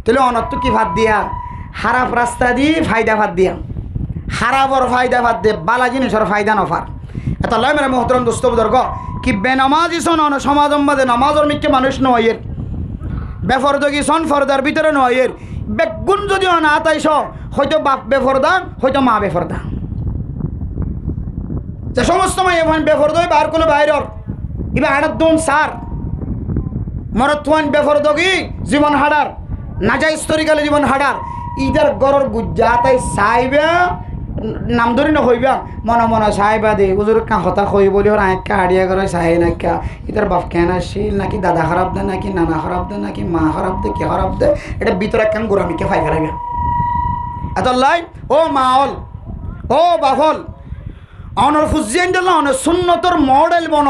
তাহলে অনত্ব কি ভাত দিয়া খারাপ রাস্তা দিয়ে ফায়দা ভাত দিয়া খারাপর ফায়দা ভাত দিয়ে বালা জিনিসের ফায়দা নফার এটা লয় মেরে মোহতরম দোস্ত বুজর্গ কি বেনামাজি সন সমাজম বাদে নামাজের মিকে মানুষ নয়ের বেফরদগি সন ফরদার ভিতরে নয়ের বেগুন যদি না তাইছ হয়তো বাপ বেফরদা হয়তো মা বেফরদা যে সমস্ত মাই বেফরদই বার কোনো বাইরের ইবা হাড়ার দুন সার মরত্বান বেফরদগি জীবন হাড়ার নাজাই স্তরিকালে জীবন হাড়ার ইদার গরর গুজ্জা তাই চাইবা নাম ধরি নহইবা মনে মনে চাইবা দে উজুর কা হতা হই বলি ওর আঁকা হাড়িয়া করে চাই নাকা ইতার বাপ কেন আসিল নাকি দাদা খারাপ দে নাকি নানা খারাপ দে নাকি মা খারাপ দে কে খারাপ দে এটা ভিতরে কেন গোরামিকে ফাই ফেলাইবা এত লাই ও মাওল ও বাফল অনর ফুজিয়ান দিল অনে সুন্নতর মডেল বন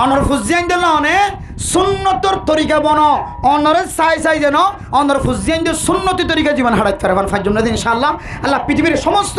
অনর ফুজিয়ান দিল অনে সুন্নতর তরিকা বন অনরে চাই চাই যেন অনর ফুজিয়ান দিয়ে সুন্নতি তরিকা জীবন হারাইতে পারে ফাইজুম না ইনশাআল্লাহ আল্লাহ পৃথিবীর সমস্ত